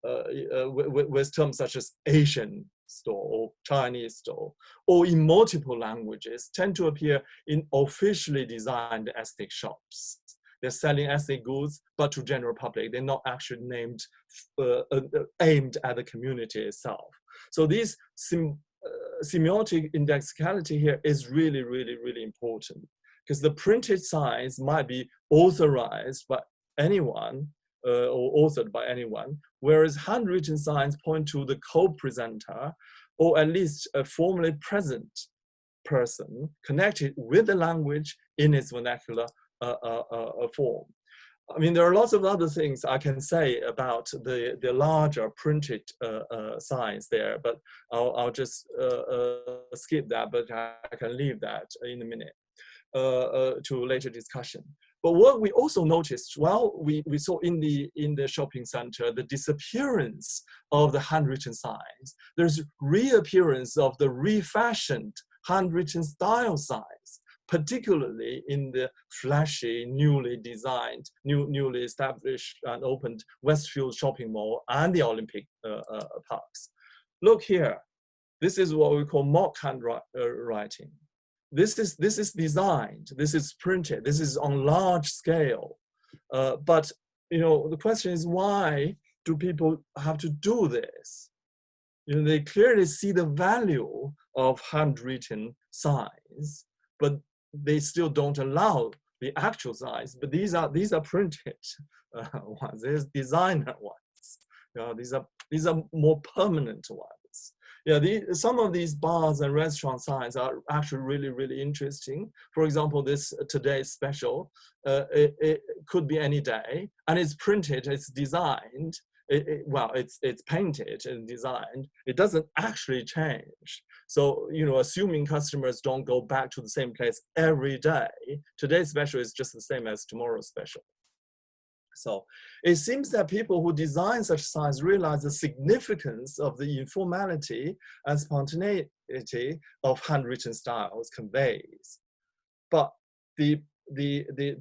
with terms such as Asian store or Chinese store, or in multiple languages, tend to appear in officially designed ethnic shops. They're selling ethnic goods, but to general public. They're not actually named, aimed at the community itself. So this semiotic indexicality here is really, really, really important because the printed signs might be authorized by anyone or authored by anyone, whereas handwritten signs point to the co-presenter or at least a formally present person connected with the language in its vernacular form. I mean, there are lots of other things I can say about the larger printed signs there, but I'll just skip that, but I can leave that in a minute to later discussion. But what we also noticed, well, we saw in the shopping center the disappearance of the handwritten signs. There's reappearance of the refashioned handwritten style signs, particularly in the flashy, newly designed, newly established and opened Westfield shopping mall and the Olympic parks. Look here, this is what we call mock handwriting. This is designed, this is printed, this is on large scale. But the question is, why do people have to do this? They clearly see the value of handwritten signs, but they still don't allow the actual signs. But these are printed ones. There's designer ones. These are more permanent ones. Yeah, some of these bars and restaurant signs are actually really, really interesting. For example, this today's special, it could be any day, and it's printed, it's designed, it's painted and designed. It doesn't actually change. So, assuming customers don't go back to the same place every day, today's special is just the same as tomorrow's special. So it seems that people who design such signs realize the significance of the informality and spontaneity of handwritten styles conveys. But the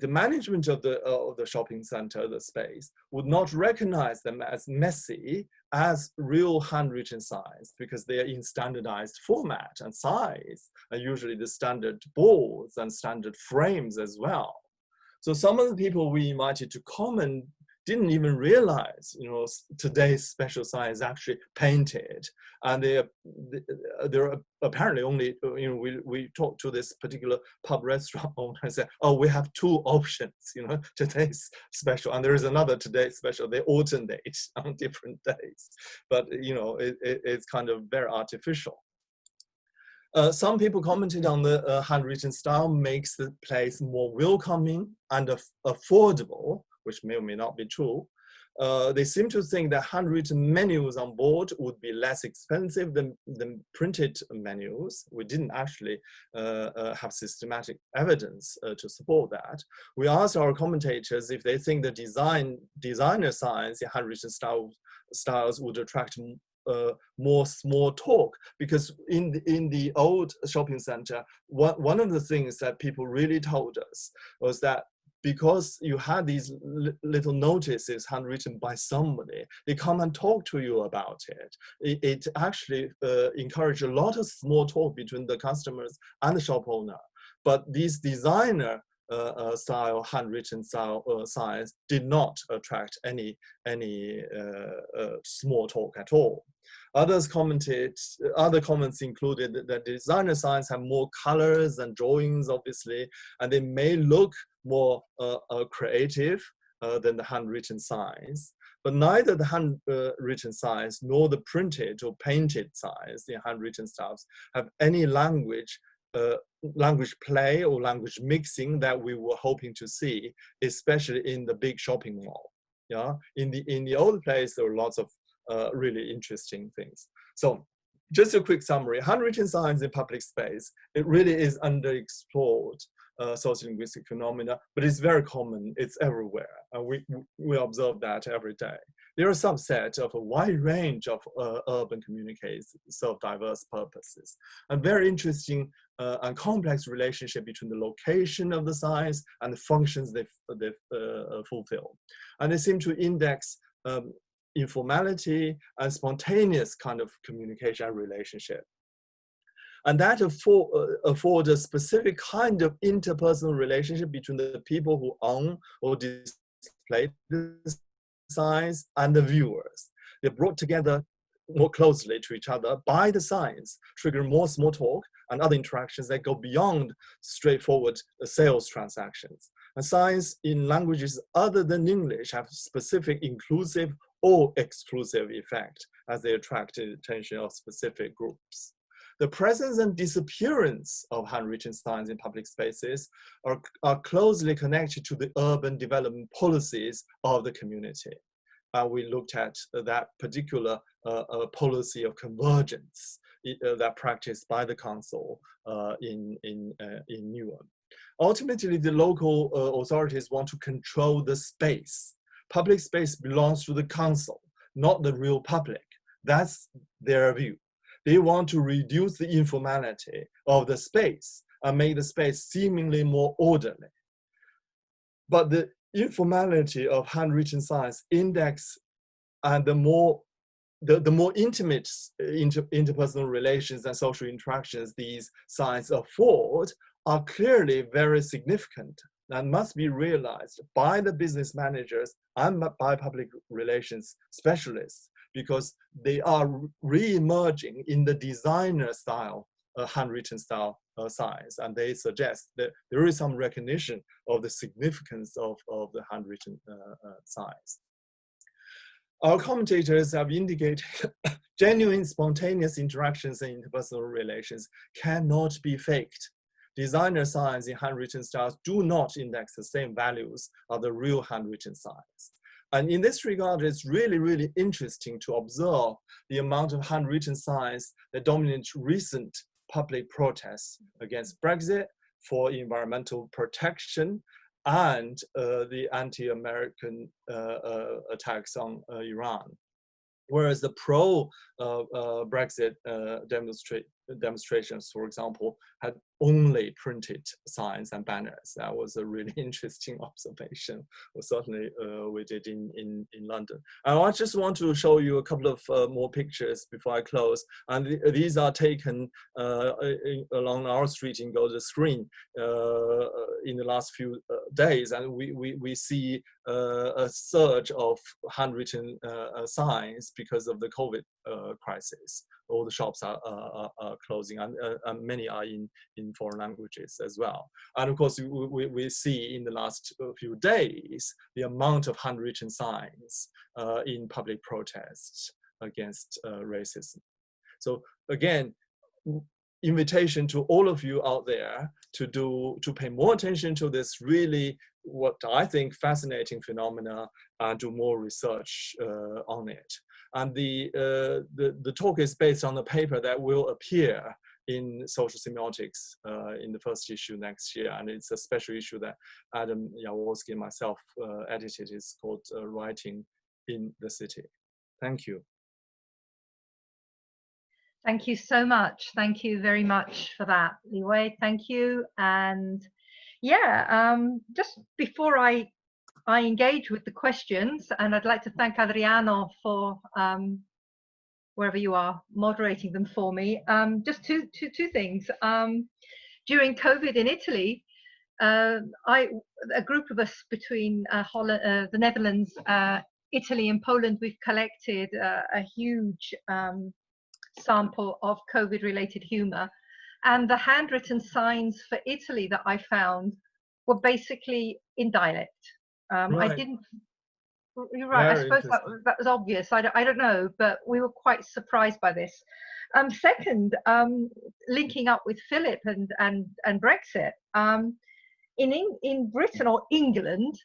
management of the shopping center, the space, would not recognize them as messy as real handwritten signs, because they are in standardized format and size, and usually the standard boards and standard frames as well. So some of the people we invited to comment didn't even realize, today's special sign is actually painted, and they're apparently only, we talked to this particular pub restaurant owner and said, oh, we have two options, today's special, and there is another today's special. They alternate on different days, but it's kind of very artificial. Some people commented on the handwritten style makes the place more welcoming and affordable, which may or may not be true. They seem to think that handwritten menus on board would be less expensive than printed menus. We didn't actually have systematic evidence to support that. We asked our commentators if they think the designer signs in handwritten styles would attract more small talk, because in the old shopping center, one of the things that people really told us was that because you had these little notices handwritten by somebody, they come and talk to you about it. It actually encouraged a lot of small talk between the customers and the shop owner. But these designer style handwritten style signs did not attract any small talk at all. Other comments included that designer signs have more colors and drawings, obviously, and they may look more creative than the handwritten signs. But neither the handwritten signs nor the printed or painted signs in handwritten styles have any language play or language mixing that we were hoping to see, especially in the big shopping mall. Yeah, in the old place there were lots of really interesting things. So just a quick summary: handwritten signs in public space, it really is underexplored sociolinguistic phenomena, but it's very common, it's everywhere, and we observe that every day. There are a subset of a wide range of urban communities serve diverse purposes, and very interesting and complex relationship between the location of the signs and the functions they fulfill. And they seem to index informality and spontaneous kind of communication and relationship. And that affords a specific kind of interpersonal relationship between the people who own or display the signs and the viewers. They're brought together more closely to each other by the signs, triggering more small talk and other interactions that go beyond straightforward sales transactions. And signs in languages other than English have specific inclusive or exclusive effect as they attract the attention of specific groups. The presence and disappearance of handwritten signs in public spaces are closely connected to the urban development policies of the community. we looked at that particular policy of convergence that practiced by the council in Newham. Ultimately, the local authorities want to control the space. Public space belongs to the council, not the real public. That's their view. They want to reduce the informality of the space and make the space seemingly more orderly. But the informality of handwritten signs index and the more intimate interpersonal relations and social interactions these signs afford are clearly very significant and must be realized by the business managers and by public relations specialists, because they are re-emerging in the designer style, handwritten style signs, and they suggest that there is some recognition of the significance of the handwritten signs. Our commentators have indicated genuine spontaneous interactions and interpersonal relations cannot be faked. Designer signs in handwritten styles do not index the same values of the real handwritten signs. And in this regard, it's really, really interesting to observe the amount of handwritten signs that dominate recent public protests against Brexit, for environmental protection, and the anti-American attacks on Iran. Whereas the pro-Brexit demonstrations, for example, had only printed signs and banners. That was a really interesting observation. Well, certainly we did in London. And I just want to show you a couple of more pictures before I close. And these are taken along our street in Golders Green in the last few days. And we see a surge of handwritten signs because of the COVID crisis. All the shops are closing, and many are in foreign languages as well. And of course, we see in the last few days the amount of handwritten signs in public protests against racism. So again, invitation to all of you out there to pay more attention to this really, what I think, fascinating phenomena, and do more research on it. And the talk is based on a paper that will appear in Social Semiotics in the first issue next year. And it's a special issue that Adam Jaworski and myself edited. It's called Writing in the City. Thank you. Thank you so much. Thank you very much for that, Li Wei. Thank you. And yeah, just before I engage with the questions, and I'd like to thank Adriano for wherever you are moderating them for me. Just two things. During COVID in Italy, a group of us between the Netherlands, Italy, and Poland, we've collected a huge sample of COVID-related humor, and the handwritten signs for Italy that I found were basically in dialect. Right. I didn't. You're right. Very I suppose that was obvious. I don't know, but we were quite surprised by this. Second, linking up with Philip and Brexit, in Britain or England,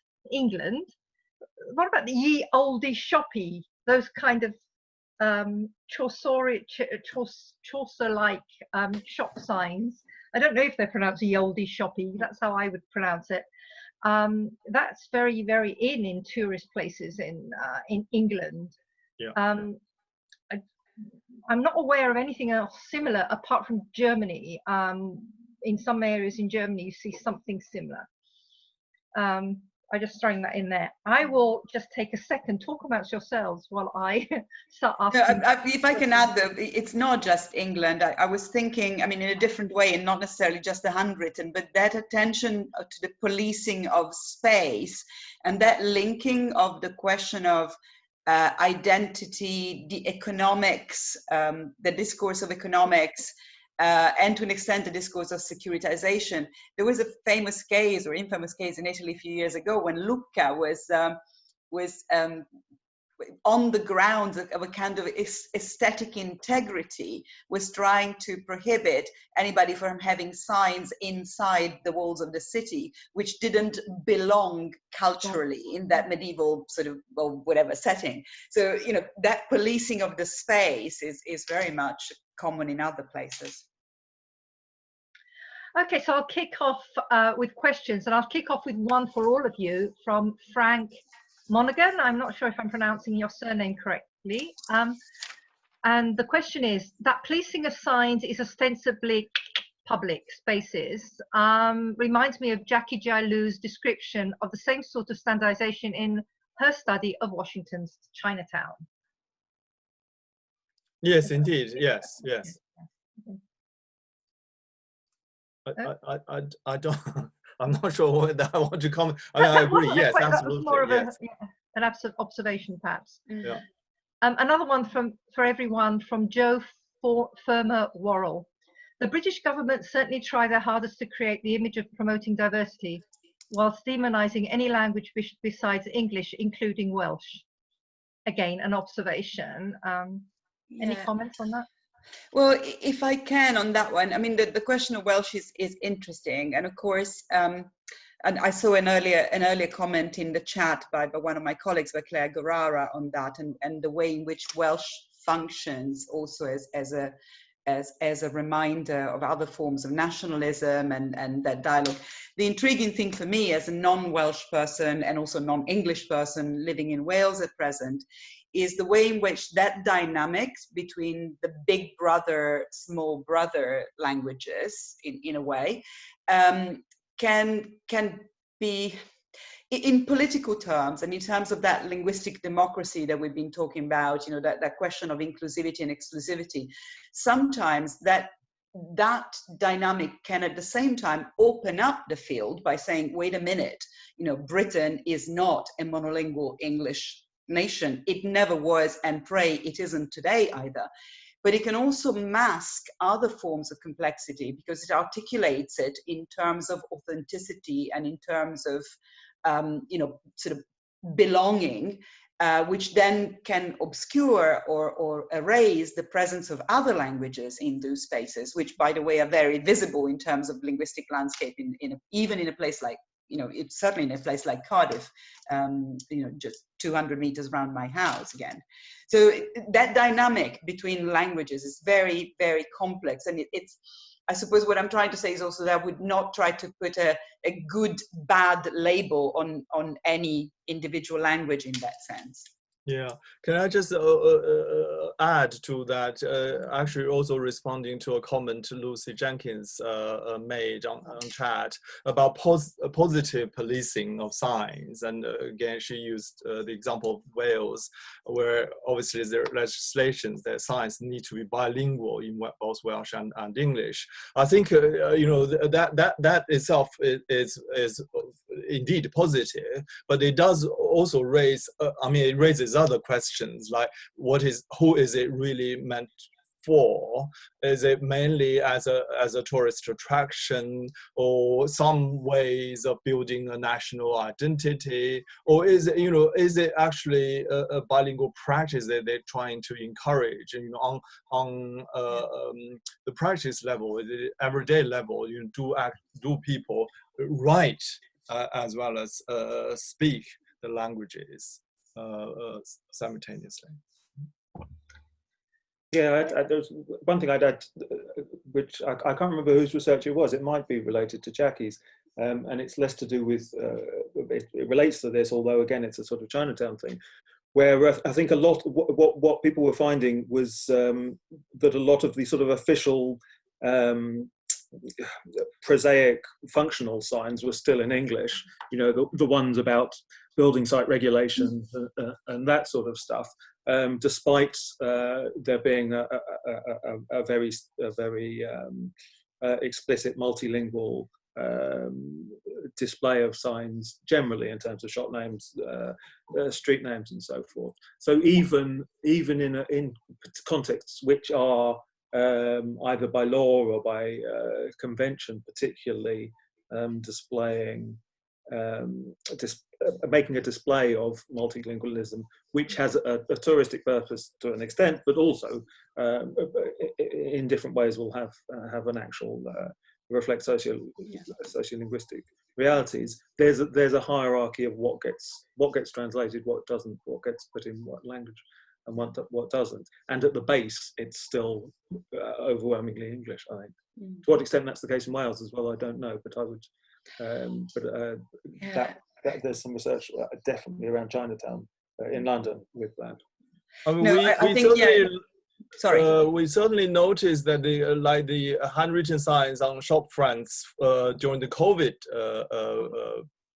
what about the ye olde shoppy? Those kind of Chaucer-like shop signs. I don't know if they're pronounced ye olde shoppy. That's how I would pronounce it. That's very, very in tourist places in England. Yeah. I'm not aware of anything else similar apart from Germany. In some areas in Germany, you see something similar. I'm just throwing that in there. I will just take a second, talk amongst yourselves while I start asking. If I can add, it's not just England. I was thinking, I mean, in a different way, and not necessarily just the handwritten, but that attention to the policing of space and that linking of the question of identity, the economics, the discourse of economics, and to an extent the discourse of securitization. There was a famous case or infamous case in Italy a few years ago when Lucca was on the grounds of a kind of aesthetic integrity, was trying to prohibit anybody from having signs inside the walls of the city, which didn't belong culturally in that medieval sort of, well, whatever setting. So, you know, that policing of the space is very much common in other places. Okay, so I'll kick off with questions, and I'll kick off with one for all of you from Frank Monaghan. I'm not sure if I'm pronouncing your surname correctly. And the question is, that policing of signs is ostensibly public spaces reminds me of Jackie Jailu's description of the same sort of standardization in her study of Washington's Chinatown. Yes, indeed. Yes, yes. I don't. I'm not sure whether I want to comment. I mean, I agree. Yes, absolutely. That was more of yes. an observation, perhaps. Yeah. Another one for everyone from Joe Firmer Worrell. The British government certainly try their hardest to create the image of promoting diversity, whilst demonising any language besides English, including Welsh. Again, an observation. Any comments on that? Well, if I can on that one, I mean, the question of Welsh is interesting. And of course, and I saw an earlier comment in the chat by one of my colleagues, by Claire Guerrara, on that, and the way in which Welsh functions also as a reminder of other forms of nationalism and that dialogue. The intriguing thing for me as a non-Welsh person and also non-English person living in Wales at present is the way in which that dynamics between the big brother, small brother languages, in a way, can be, in political terms and in terms of that linguistic democracy that we've been talking about, you know, that question of inclusivity and exclusivity, sometimes that dynamic can at the same time open up the field by saying, wait a minute, you know, Britain is not a monolingual English nation. It never was, and pray it isn't today either. But it can also mask other forms of complexity because it articulates it in terms of authenticity and in terms of, you know, sort of belonging, which then can obscure or erase the presence of other languages in those spaces, which, by the way, are very visible in terms of linguistic landscape, even in a place like, you know, it's certainly in a place like Cardiff, you know, just 200 meters around my house again. So that dynamic between languages is very, very complex. And it's, I suppose what I'm trying to say is also that I would not try to put a good, bad label on any individual language in that sense. Yeah, can I just add to that, actually also responding to a comment Lucy Jenkins made on chat about positive policing of signs. And again, she used the example of Wales, where obviously there are legislations that signs need to be bilingual in both Welsh and English. I think, you know, that itself is indeed positive, but it does also raise, I mean, it raises other questions like who is it really meant for? Is it mainly as a tourist attraction, or some ways of building a national identity, or is it, you know, is it actually a bilingual practice that they're trying to encourage? You know, on the practice level, the everyday level, you know, do people write as well as speak the languages simultaneously? Yeah, there's one thing I'd add, which I can't remember whose research it was. It might be related to Jackie's, and it's less to do with, it relates to this, although again, it's a sort of Chinatown thing, where I think a lot, what people were finding was that a lot of the sort of official prosaic functional signs were still in English, you know, the ones about building site regulations and that sort of stuff, despite there being a very explicit multilingual display of signs generally in terms of shop names, street names and so forth. So even in contexts which are either by law or by convention particularly displaying making a display of multilingualism, which has a touristic purpose to an extent, but also in different ways will have an actual reflect sociolinguistic realities. There's a hierarchy of what gets translated, what doesn't, what gets put in what language, and what doesn't. And at the base, it's still overwhelmingly English, I think. To what extent that's the case in Wales as well, I don't know, but I would. That there's some research definitely around Chinatown in London with that. I mean, No, I think, yeah. Sorry. We certainly noticed that the handwritten signs on shop fronts during the COVID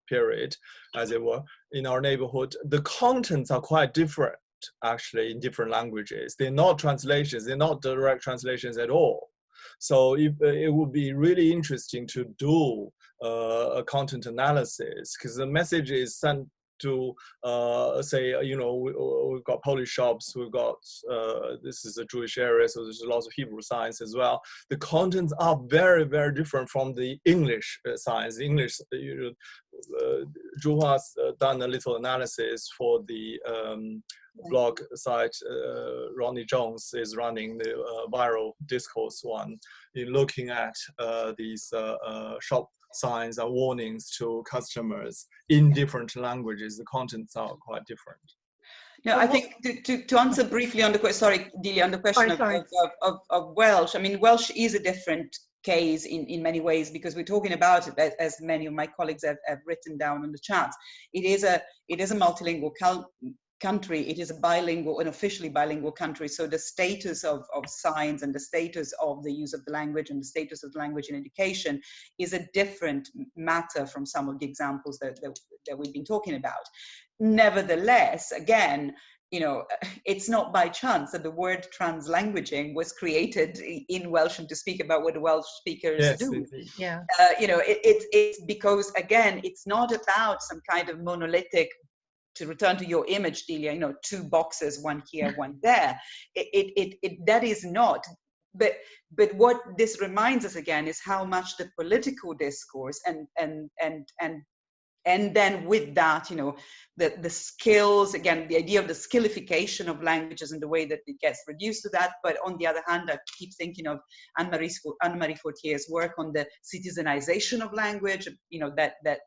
period, as it were, in our neighborhood, the contents are quite different actually in different languages. They're not translations, they're not direct translations at all. So it would be really interesting to do a content analysis, because the message is sent to say, we've got Polish shops, we've got this is a Jewish area, so there's lots of Hebrew signs as well. The contents are very, very different from the English signs. English, Zhuhua's done a little analysis for the blog site. Ronnie Jones is running the viral discourse one, in looking at these shop signs and warnings to customers in different languages. The contents are quite different. No, I think to answer briefly on the question, sorry, Delia, on the question of Welsh. I mean, Welsh is a different case in many ways, because we're talking about it, as many of my colleagues have written down in the chat. It is a multilingual country. It is a bilingual, an officially bilingual country. So the status of signs and the status of the use of the language and the status of language in education is a different matter from some of the examples that we've been talking about. Nevertheless, again, it's not by chance that the word translanguaging was created in Welsh and to speak about what the Welsh speakers do. Yeah. It's because, again, it's not about some kind of monolithic, to return to your image, Delia, two boxes, one here, one there. That is not. But what this reminds us again is how much the political discourse and then with that, the skills, again, the idea of the skillification of languages and the way that it gets reduced to that. But on the other hand, I keep thinking of Anne-Marie Fortier's work on the citizenization of language, that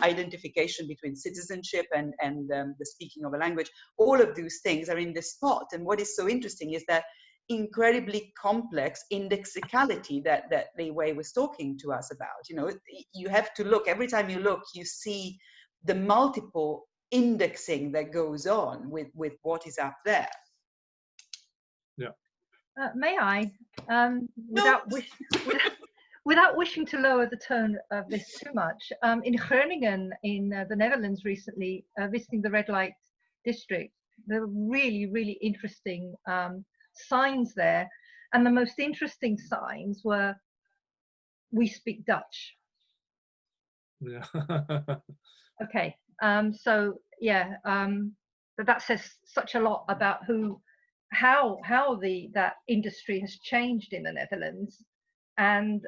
identification between citizenship and the speaking of a language. All of those things are in this spot. And what is so interesting is that incredibly complex indexicality that Li Wei was talking to us about. You have to look, every time you look, you see the multiple indexing that goes on with what is up there. Yeah. May I, without wishing to lower the tone of this too much, in Groningen in the Netherlands recently, visiting the red light district, there were really, really interesting signs there, and the most interesting signs were "We speak Dutch." Yeah. Okay, so yeah, but that says such a lot about how that industry has changed in the Netherlands, and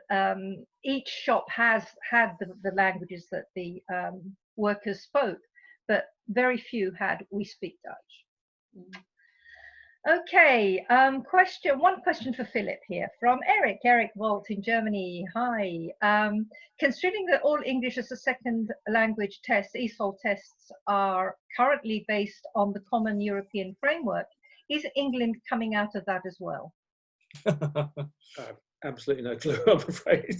each shop has had the languages that the workers spoke, but very few had "We speak Dutch." Okay, one question for Philip here from Eric Walt in Germany. Hi. Considering that all English as a second language tests, ESOL tests, are currently based on the Common European Framework, is England coming out of that as well? I have absolutely no clue, I'm afraid.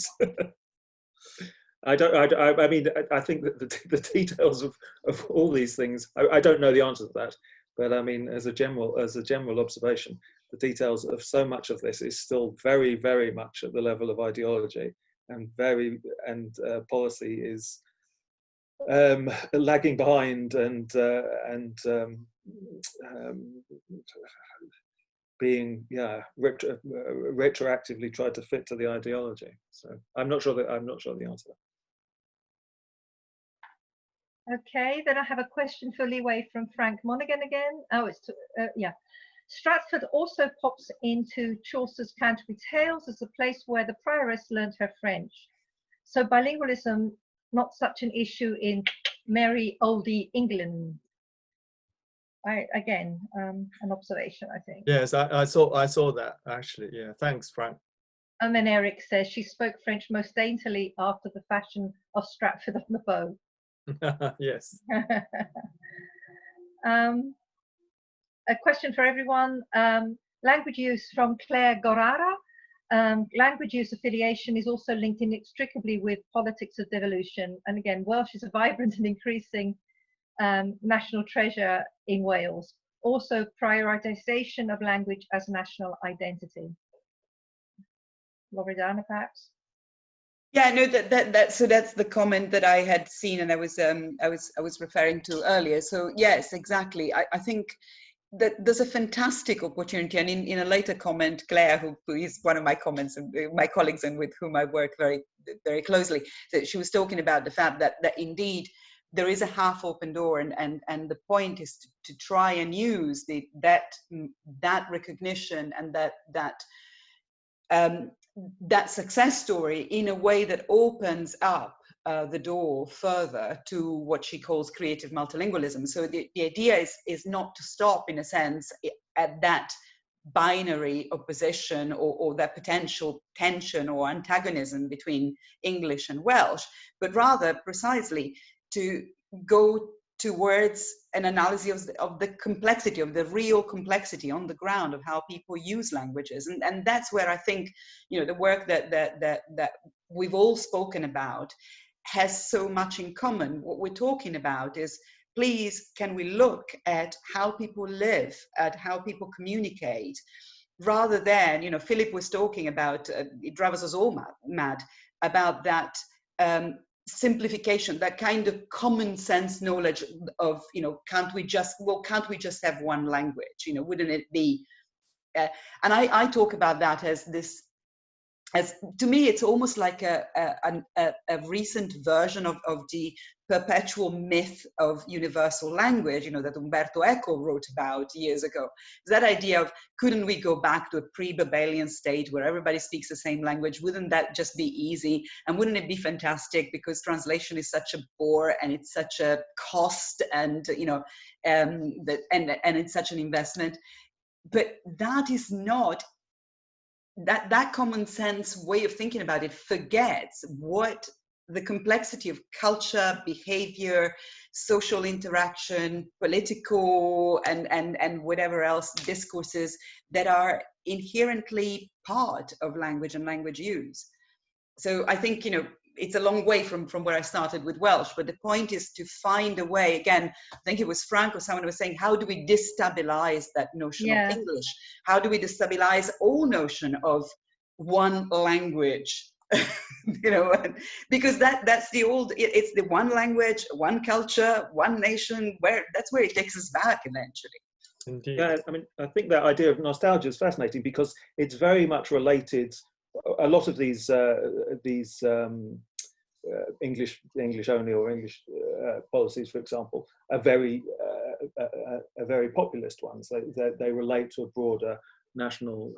I mean, I think that the details of all these things, I don't know the answer to that. But I mean, as a general observation, the details of so much of this is still very, very much at the level of ideology, and policy is lagging behind and being retroactively tried to fit to the ideology. So I'm not sure the answer. Okay, then I have a question for Li Wei from Frank Monaghan again. Oh, it's yeah. Stratford also pops into Chaucer's Canterbury Tales as a place where the prioress learned her French. So bilingualism not such an issue in merry oldie England. Again, an observation, I think. Yes, I saw that actually. Yeah, thanks, Frank. And then Eric says she spoke French most daintily after the fashion of Stratford on the Bow. Yes. A question for everyone. Language use from Claire Gorara. Language use affiliation is also linked inextricably with politics of devolution. And again, Welsh is a vibrant and increasing national treasure in Wales. Also, prioritization of language as national identity. Loredana, perhaps. Yeah, no, so that's the comment that I had seen, and I was referring to earlier. So yes, exactly. I think that there's a fantastic opportunity, and in a later comment, Claire, who is one of my comments and my colleagues and with whom I work very, very closely, that she was talking about the fact that indeed there is a half-open door, and the point is to try and use that recognition and that success story in a way that opens up the door further to what she calls creative multilingualism. So the idea is not to stop, in a sense, at that binary opposition or that potential tension or antagonism between English and Welsh, but rather precisely to go towards an analysis of the complexity, of the real complexity on the ground of how people use languages. And that's where I think, you know, the work that we've all spoken about has so much in common. What we're talking about is, please, can we look at how people live, at how people communicate, rather than, you know, Philip was talking about, it drives us all mad about that simplification, that kind of common sense knowledge of, you know, can't we just have one language, you know, wouldn't it be, and I talk about that as this, as to me it's almost like a recent version of the perpetual myth of universal language, you know, that Umberto Eco wrote about years ago. That idea of, couldn't we go back to a pre-Babylonian state where everybody speaks the same language? Wouldn't that just be easy? And wouldn't it be fantastic, because translation is such a bore and it's such a cost, and, you know, and it's such an investment. But that is not, that common sense way of thinking about it forgets what the complexity of culture, behavior, social interaction, political and whatever else discourses that are inherently part of language and language use. So I think, you know, it's a long way from where I started with Welsh, but the point is to find a way, again, I think it was Frank or someone was saying, how do we destabilize that notion of English? How do we destabilize all notion of one language? You know, because that's the old, it's the one language, one culture, one nation, that's where it takes us back eventually. Indeed. Yeah, I mean, I think that idea of nostalgia is fascinating because it's very much related. A lot of these English only or English policies, for example, are very populist ones. They relate to a broader national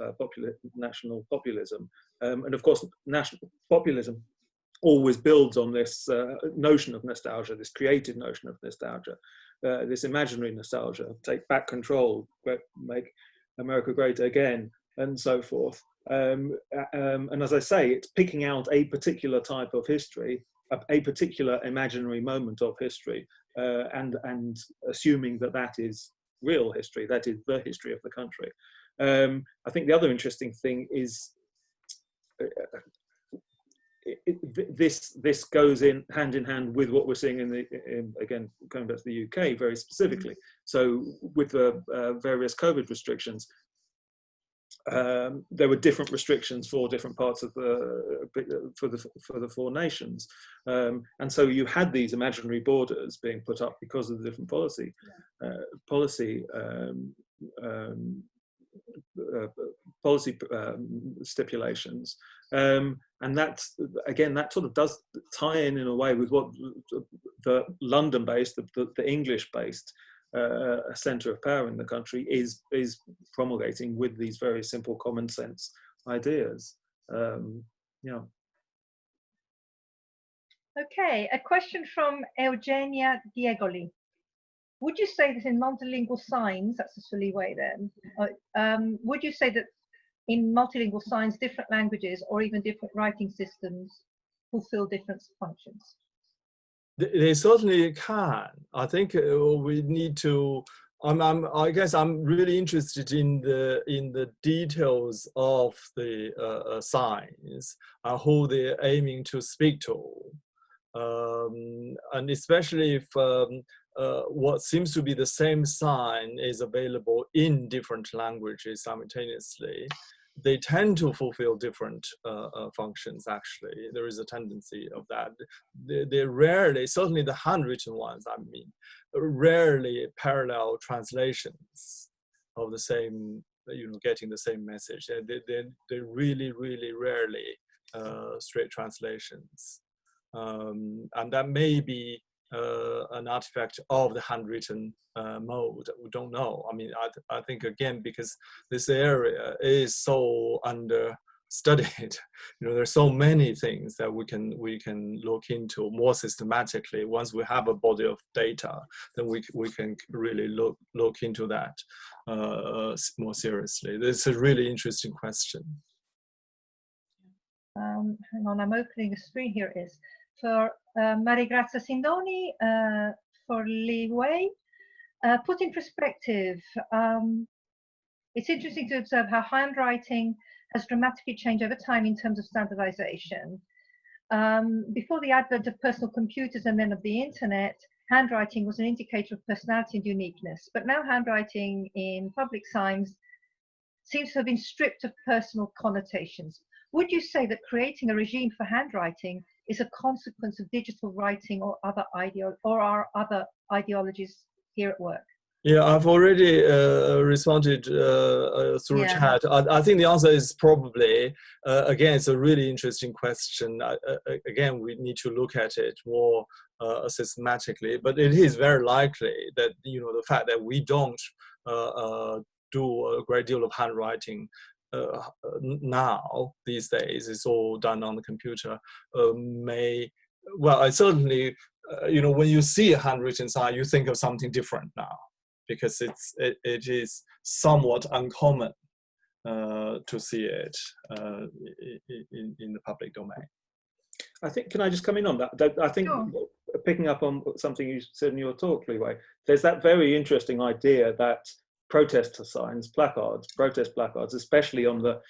populism, and of course, national populism always builds on this notion of nostalgia, this creative notion of nostalgia, this imaginary nostalgia, take back control, make America great again, and so forth. And as I say, it's picking out a particular type of history, a particular imaginary moment of history, and assuming that is real history, that is the history of the country. I think the other interesting thing is this goes hand in hand with what we're seeing again, going back to the UK very specifically. So with the various COVID restrictions, there were different restrictions for different parts of for the four nations, and so you had these imaginary borders being put up because of the different policy stipulations, and that's, again, that sort of does tie in a way with what the London-based, the English-based centre of power in the country is promulgating with these very simple common sense ideas. Yeah. Okay, a question from Eugenia Diegoli. Would you say that in multilingual signs, that's a silly way then, would you say that in multilingual signs, different languages or even different writing systems fulfill different functions? They certainly can. I think we need to. I guess I'm really interested in the details of the signs, who they're aiming to speak to, and especially if what seems to be the same sign is available in different languages simultaneously. They tend to fulfill different functions, actually. There is a tendency of that. They rarely, certainly the handwritten ones, I mean, rarely parallel translations of the same, getting the same message. They really, really rarely straight translations. And that may be an artifact of the handwritten mode. We don't know. I mean, I think again, because this area is so understudied, there's so many things that we can look into more systematically. Once we have a body of data, then we can really look into that more seriously. This is a really interesting question. Hang on, I'm opening a screen. Here it is. For Marigrazia Sindoni, for Li Wei, put in perspective, it's interesting to observe how handwriting has dramatically changed over time in terms of standardization. Before the advent of personal computers and then of the internet, handwriting was an indicator of personality and uniqueness. But now handwriting in public signs seems to have been stripped of personal connotations. Would you say that creating a regime for handwriting is a consequence of digital writing or are other ideologies here at work? Yeah, I've already responded through chat. I think the answer is probably, again, it's a really interesting question. Again, we need to look at it more systematically, but it is very likely that, the fact that we don't do a great deal of handwriting now, these days, it's all done on the computer, I certainly, when you see a handwritten sign, you think of something different now, because it is somewhat uncommon to see it in the public domain. I think, can I just come in on that? I think, sure. Picking up on something you said in your talk, Li Wei, there's that very interesting idea that protest signs, protest placards, especially on the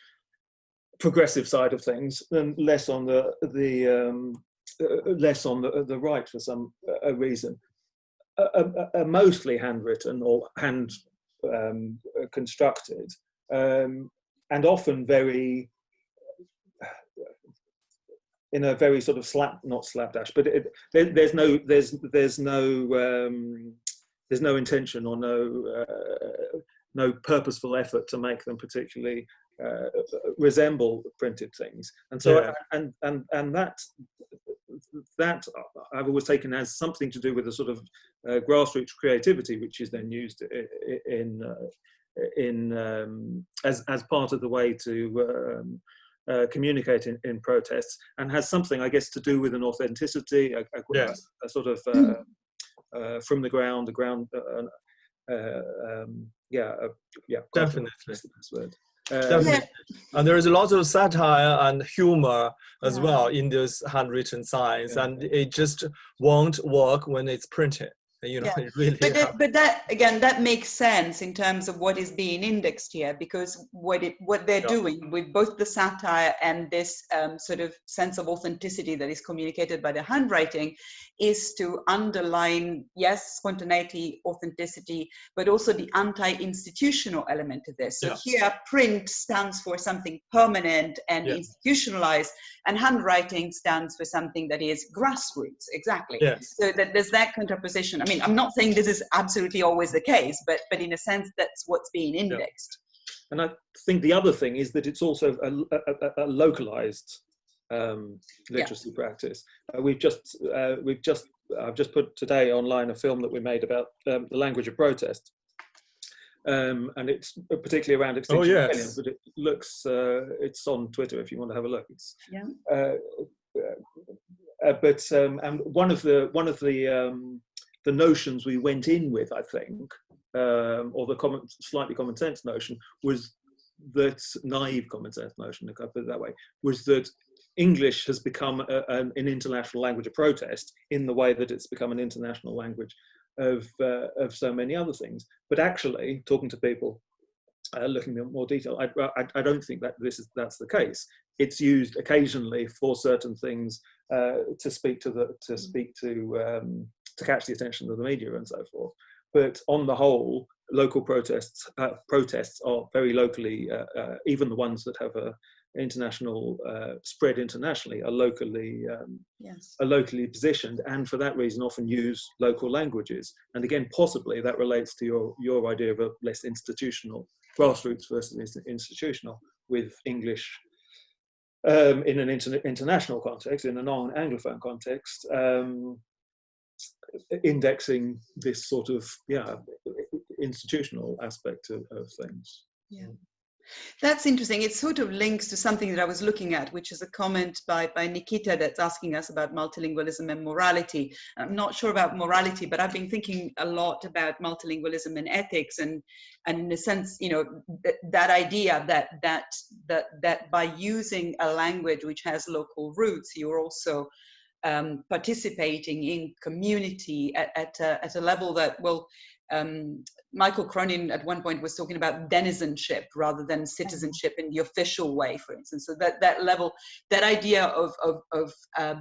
progressive side of things, and less on the right for some reason, are mostly handwritten or hand constructed, and often very in a very sort of not slapdash, but there's no intention or no purposeful effort to make them particularly resemble printed things, and so and that I've always taken as something to do with a sort of grassroots creativity, which is then used as part of the way to communicate in protests, and has something, I guess, to do with an authenticity, a sort of from the ground, definitely. Definitely. And there is a lot of satire and humor as well in those handwritten signs, and it just won't work when it's printed. It really but that, again, that makes sense in terms of what is being indexed here, because what they're doing with both the satire and this sort of sense of authenticity that is communicated by the handwriting is to underline, yes, spontaneity, authenticity, but also the anti-institutional element of this. So here, print stands for something permanent and institutionalized, and handwriting stands for something that is grassroots, exactly. So that there's that contraposition. I mean, I'm not saying this is absolutely always the case, but in a sense, that's what's being indexed. And I think the other thing is that it's also a localized literacy practice. I've just put today online a film that we made about the language of protest, and it's particularly around Extinction Rebellion, but it looks it's on Twitter if you want to have a look. It's And one of the notions we went in with, I think, or the slightly common sense notion, was that naive common sense notion, if I put it that way, was that English has become an international language of protest in the way that it's become an international language of so many other things. But actually, talking to people, looking at more detail, I don't think that that's the case. It's used occasionally for certain things, to catch the attention of the media and so forth. But on the whole, local protests are very locally, even the ones that have a international spread internationally are locally positioned, and for that reason often use local languages. And again, possibly that relates to your idea of a less institutional, grassroots versus institutional, with English in an international context, in a non-Anglophone context, indexing this sort of institutional aspect of things. Yeah. That's interesting. It sort of links to something that I was looking at, which is a comment by Nikita that's asking us about multilingualism and morality. I'm not sure about morality, but I've been thinking a lot about multilingualism and ethics, and in a sense, that idea that by using a language which has local roots, you're also participating in community at a level that Michael Cronin at one point was talking about denizenship rather than citizenship in the official way, for instance. So that level, that idea of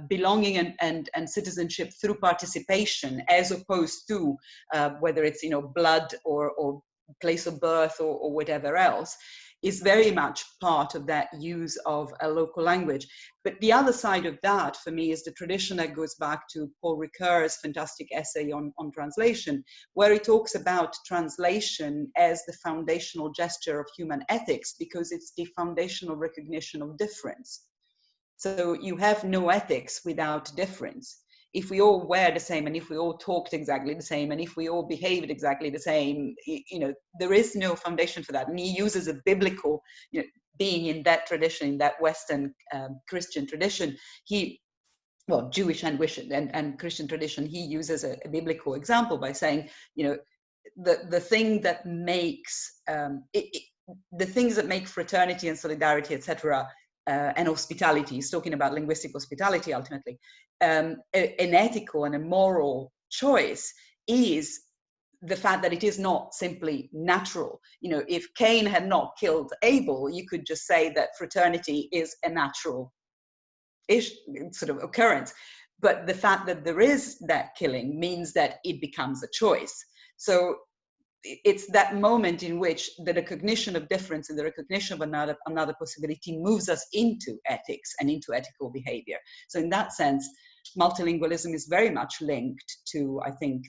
belonging and citizenship through participation, as opposed to whether it's blood or place of birth or whatever else, is very much part of that use of a local language. But the other side of that, for me, is the tradition that goes back to Paul Ricoeur's fantastic essay on translation, where he talks about translation as the foundational gesture of human ethics, because it's the foundational recognition of difference. So you have no ethics without difference. If we all were the same, and if we all talked exactly the same, and if we all behaved exactly the same, there is no foundation for that. And he uses a biblical, being in that tradition, in that Western Christian tradition, Jewish and Christian tradition, he uses a biblical example by saying, the thing that makes, the things that make fraternity and solidarity, etc., and hospitality, he's talking about linguistic hospitality ultimately, an ethical and a moral choice is the fact that it is not simply natural. If Cain had not killed Abel, you could just say that fraternity is a natural-ish sort of occurrence. But the fact that there is that killing means that it becomes a choice. So it's that moment in which the recognition of difference and the recognition of another possibility moves us into ethics and into ethical behavior. So in that sense, multilingualism is very much linked to, I think,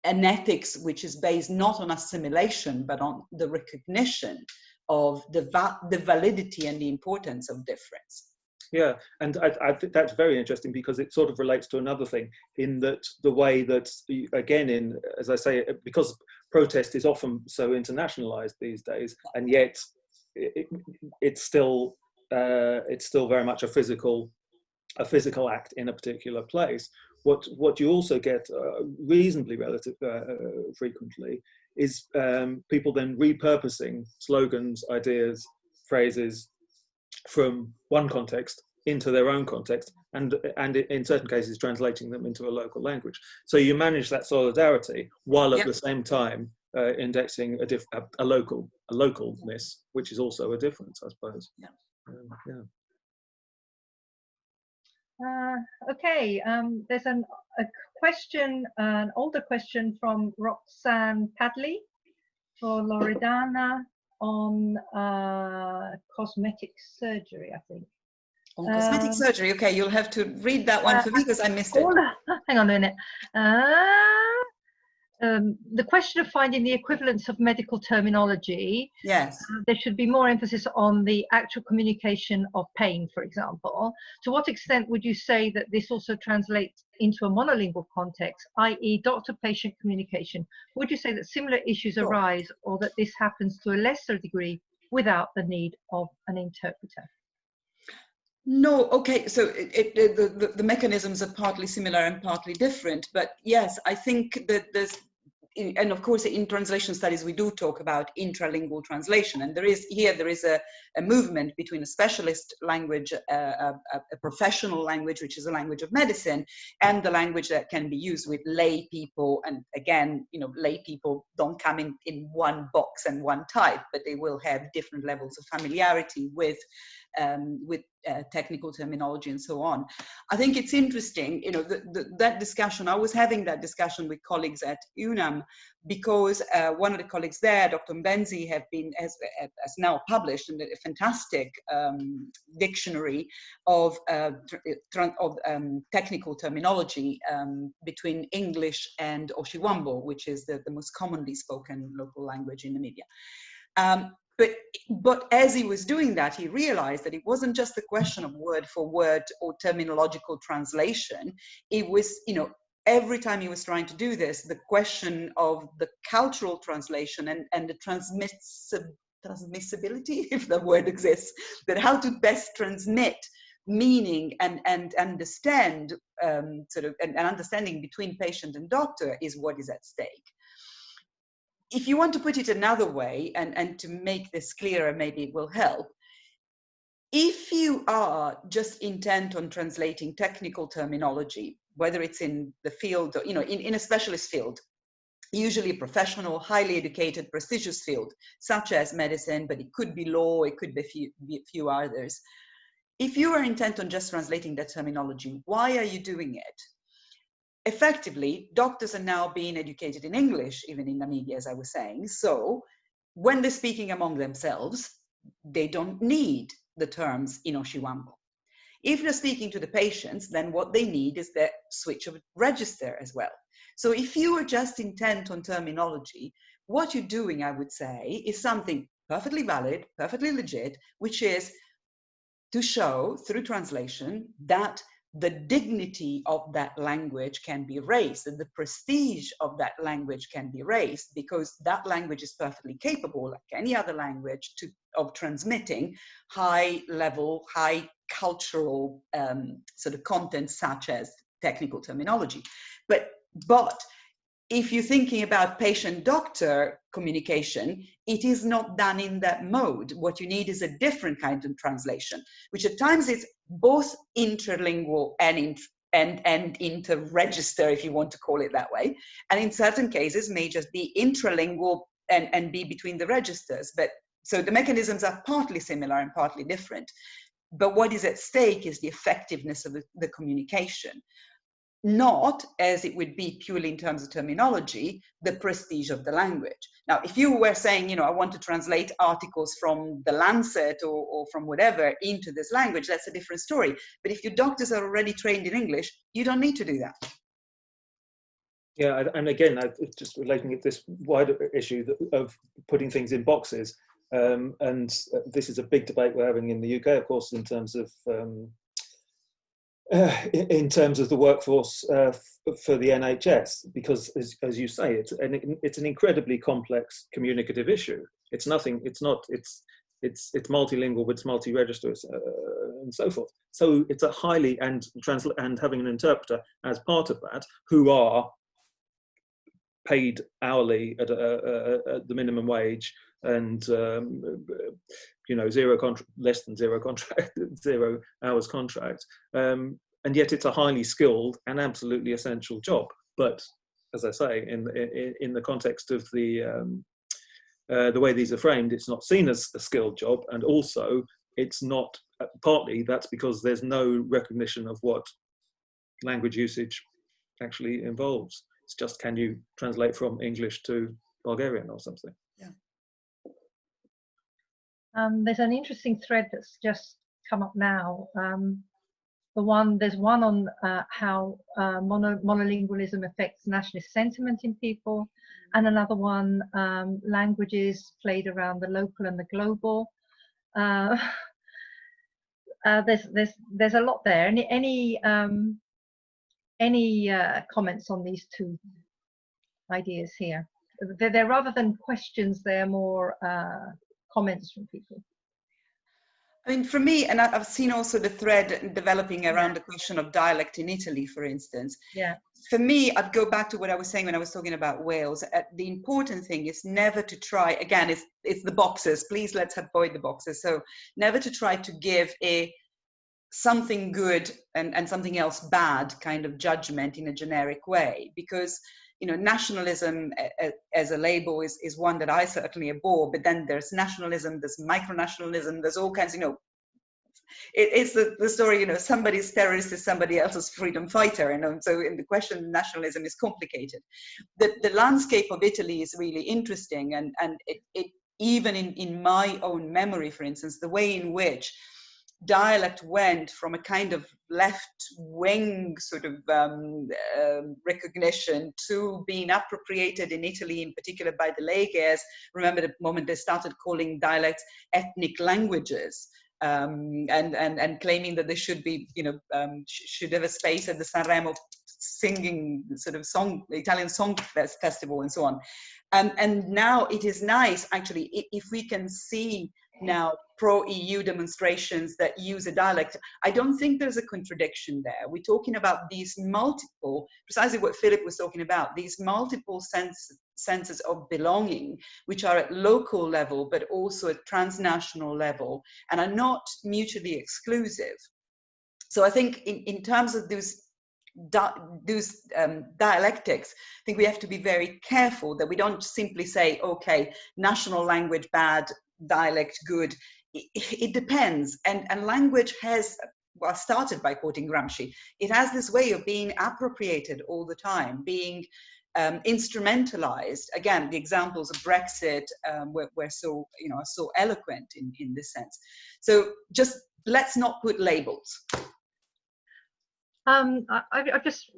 an ethics which is based not on assimilation, but on the recognition of the validity and the importance of difference. Yeah, and I think that's very interesting, because it sort of relates to another thing, in that the way that, again, as I say, because protest is often so internationalized these days, and yet it's still very much a physical act in a particular place. What you also get reasonably frequently is people then repurposing slogans, ideas, phrases from one context into their own context, and in certain cases translating them into a local language. So you manage that solidarity while at the same time indexing a localness, which is also a difference, I suppose. Okay, there's a question, an older question from Roxanne Padley for Loredana on cosmetic surgery, I think. On cosmetic surgery, okay, you'll have to read that one for me because I missed it. Hang on a minute. The question of finding the equivalence of medical terminology. Yes. There should be more emphasis on the actual communication of pain, for example. To what extent would you say that this also translates into a monolingual context, i.e. doctor-patient communication? Would you say that similar issues arise, or that this happens to a lesser degree without the need of an interpreter? No, okay, so the mechanisms are partly similar and partly different, but yes, I think that there's, and of course in translation studies we do talk about intralingual translation, and there is a movement between a specialist language, a professional language, which is a language of medicine, and the language that can be used with lay people. And again, you know, lay people don't come in one box and one type, but they will have different levels of familiarity with technical terminology and so on. I think it's interesting, you know, that discussion. I was having that discussion with colleagues at UNAM because one of the colleagues there, Dr. Mbenzi, has now published a fantastic dictionary of technical terminology between English and Oshiwambo, which is the most commonly spoken local language in Namibia. But as he was doing that, he realized that it wasn't just a question of word for word or terminological translation. It was, you know, every time he was trying to do this, the question of the cultural translation and the transmissibility, if the word exists, that how to best transmit meaning and understand sort of an understanding between patient and doctor is what is at stake. If you want to put it another way, and to make this clearer, maybe it will help. If you are just intent on translating technical terminology, whether it's in the field, or, you know, in a specialist field, usually a professional, highly educated, prestigious field, such as medicine, but it could be law, it could be a few others. If you are intent on just translating that terminology, why are you doing it? Effectively, doctors are now being educated in English, even in Namibia, as I was saying. So when they're speaking among themselves, they don't need the terms in Oshiwambo. If they're speaking to the patients, then what they need is the switch of register as well. So if you are just intent on terminology, what you're doing, I would say, is something perfectly valid, perfectly legit, which is to show through translation that the dignity of that language can be raised, and the prestige of that language can be raised, because that language is perfectly capable, like any other language, of transmitting high level, high cultural sort of content, such as technical terminology. But if you're thinking about patient-doctor communication, it is not done in that mode. What you need is a different kind of translation, which at times is both interlingual and inter-register, if you want to call it that way. And in certain cases may just be intralingual and be between the registers. But so the mechanisms are partly similar and partly different. But what is at stake is the effectiveness of the communication. Not, as it would be purely in terms of terminology, the prestige of the language. Now, if you were saying, you know, I want to translate articles from the Lancet or from whatever into this language, that's a different story. But if your doctors are already trained in English, you don't need to do that. Yeah, and again, just relating to this wider issue of putting things in boxes, and this is a big debate we're having in the UK, of course, in terms of the workforce for the NHS, because as you say, it's an incredibly complex communicative issue. It's multilingual, but it's multi-register and so forth. So it's a highly, and having an interpreter as part of that, who are paid hourly at the minimum wage, and you know, less than zero contract, 0 hours contract, and yet it's a highly skilled and absolutely essential job. But as I say, in the context of the way these are framed, it's not seen as a skilled job, and also it's not. Partly that's because there's no recognition of what language usage actually involves. It's just, can you translate from English to Bulgarian or something? Yeah. There's an interesting thread that's just come up now. There's one on how monolingualism affects nationalist sentiment in people, and another one, languages played around the local and the global. There's a lot there. Any comments on these two ideas here? They're rather than questions, they're more comments from people. I mean, for me, and I've seen also the thread developing around the question of dialect in Italy, for instance. Yeah. For me, I'd go back to what I was saying when I was talking about Wales. The important thing is never to try, again, it's the boxes. Please, let's avoid the boxes. So never to try to give something good and something else bad kind of judgment in a generic way, because nationalism as a label is one that I certainly abhor, but then there's nationalism, there's micronationalism, there's all kinds, it's the story, somebody's terrorist is somebody else's freedom fighter, so in the question of nationalism is complicated. The landscape of Italy is really interesting, and it even in my own memory, for instance, the way in which dialect went from a kind of left-wing sort of recognition to being appropriated in Italy, in particular by the Leghers. Remember the moment they started calling dialects ethnic languages, and claiming that they should be, should have a space at the Sanremo singing sort of Italian song festival and so on. And now it is nice, actually, if we can see now pro-EU demonstrations that use a dialect. I don't think there's a contradiction there. We're talking about these multiple, precisely what Philip was talking about, these multiple senses of belonging, which are at local level, but also at transnational level, and are not mutually exclusive. So I think in terms of those dialectics, I think we have to be very careful that we don't simply say, okay, national language bad, dialect good. It depends, and language has, well, started by quoting Gramsci, it has this way of being appropriated all the time, being instrumentalized. Again, the examples of Brexit were so, are so eloquent in this sense. So just let's not put labels. I just,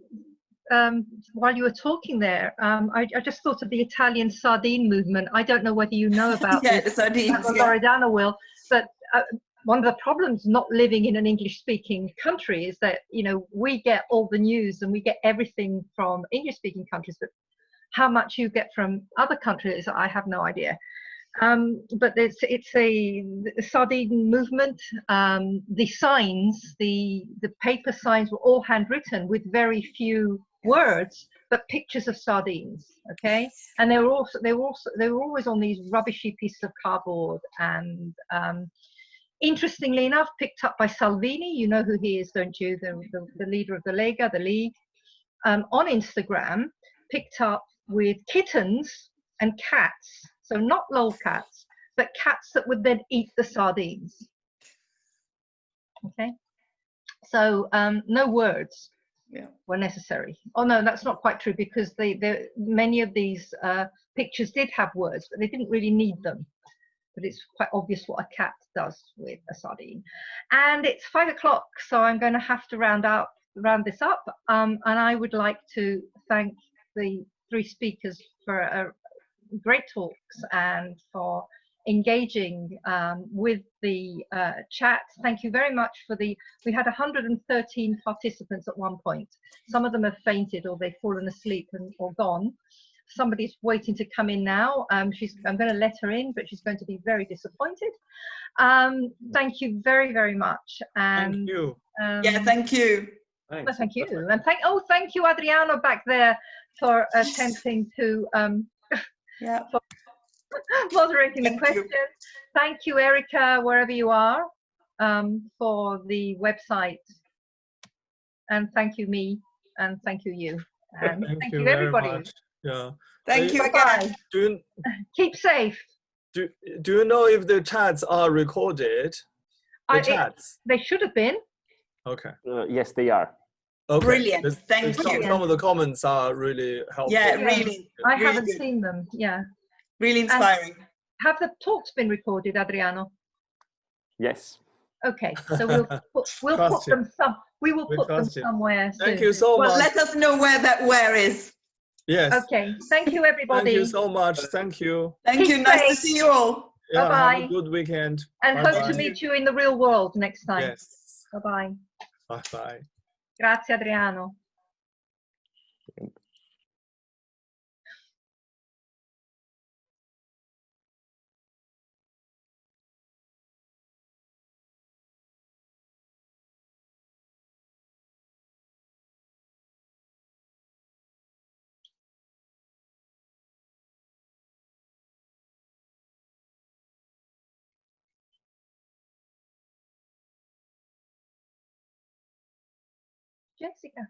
while you were talking there, I just thought of the Italian sardine movement. I don't know whether you know about yeah, this. the sardines, Loredana will, but one of the problems not living in an English-speaking country is that, we get all the news and we get everything from English-speaking countries, but how much you get from other countries, I have no idea. But it's a sardine movement. The signs, the paper signs were all handwritten with very few words, but pictures of sardines. Okay, and they were always on these rubbishy pieces of cardboard. And interestingly enough, picked up by Salvini. You know who he is, don't you? The leader of the Lega, the League, on Instagram, picked up with kittens and cats. So not lolcats, but cats that would then eat the sardines. Okay, so no words were necessary. Oh no, that's not quite true, because many of these pictures did have words, but they didn't really need them. But it's quite obvious what a cat does with a sardine. And it's 5 o'clock, so I'm going to have to round this up. And I would like to thank the 3 speakers for great talks and for engaging with the chat. Thank you very much for we had 113 participants at one point. Some of them have fainted or they've fallen asleep or gone. Somebody's waiting to come in now. I'm going to let her in, but she's going to be very disappointed. Thank you very, very much. And, thank you. Yeah, thank you. Well, thank you. And thank you, Adriano, back there, for attempting to for moderating the question. Thank you, Erica, wherever you are, for the website. And thank you, me, and thank you. And thank you, everybody. Very much. Yeah. Thank you again. Keep safe. Do you know if the chats are recorded? Chats? They should have been. Okay. Yes, they are. Okay. Brilliant. Thank you. Some of the comments are really helpful. Yeah, really. I haven't seen them. Yeah. Really inspiring. And have the talks been recorded, Adriano? Yes. Okay, so we'll put them somewhere soon. Thank you so much. Well, let us know where is. Yes. Okay. Thank you, everybody. Thank you so much. Thank you. Thank you. Nice to see you all. Yeah, bye-bye. have a good weekend. And hope to meet you in the real world next time. Yes. Bye-bye. Bye-bye. Grazie, Adriano. Jessica.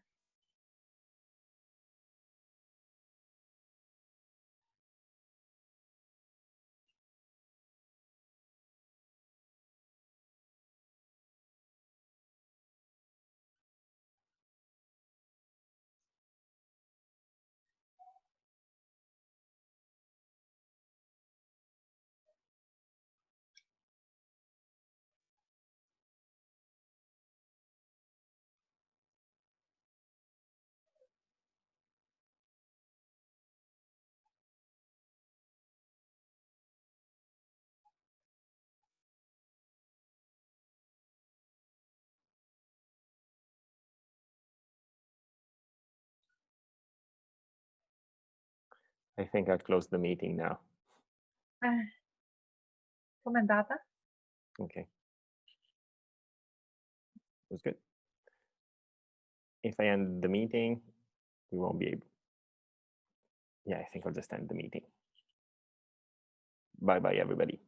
I think I'd close the meeting now. Com'è andata? Okay. It was good. If I end the meeting, we won't be able. Yeah, I think I'll just end the meeting. Bye-bye, everybody.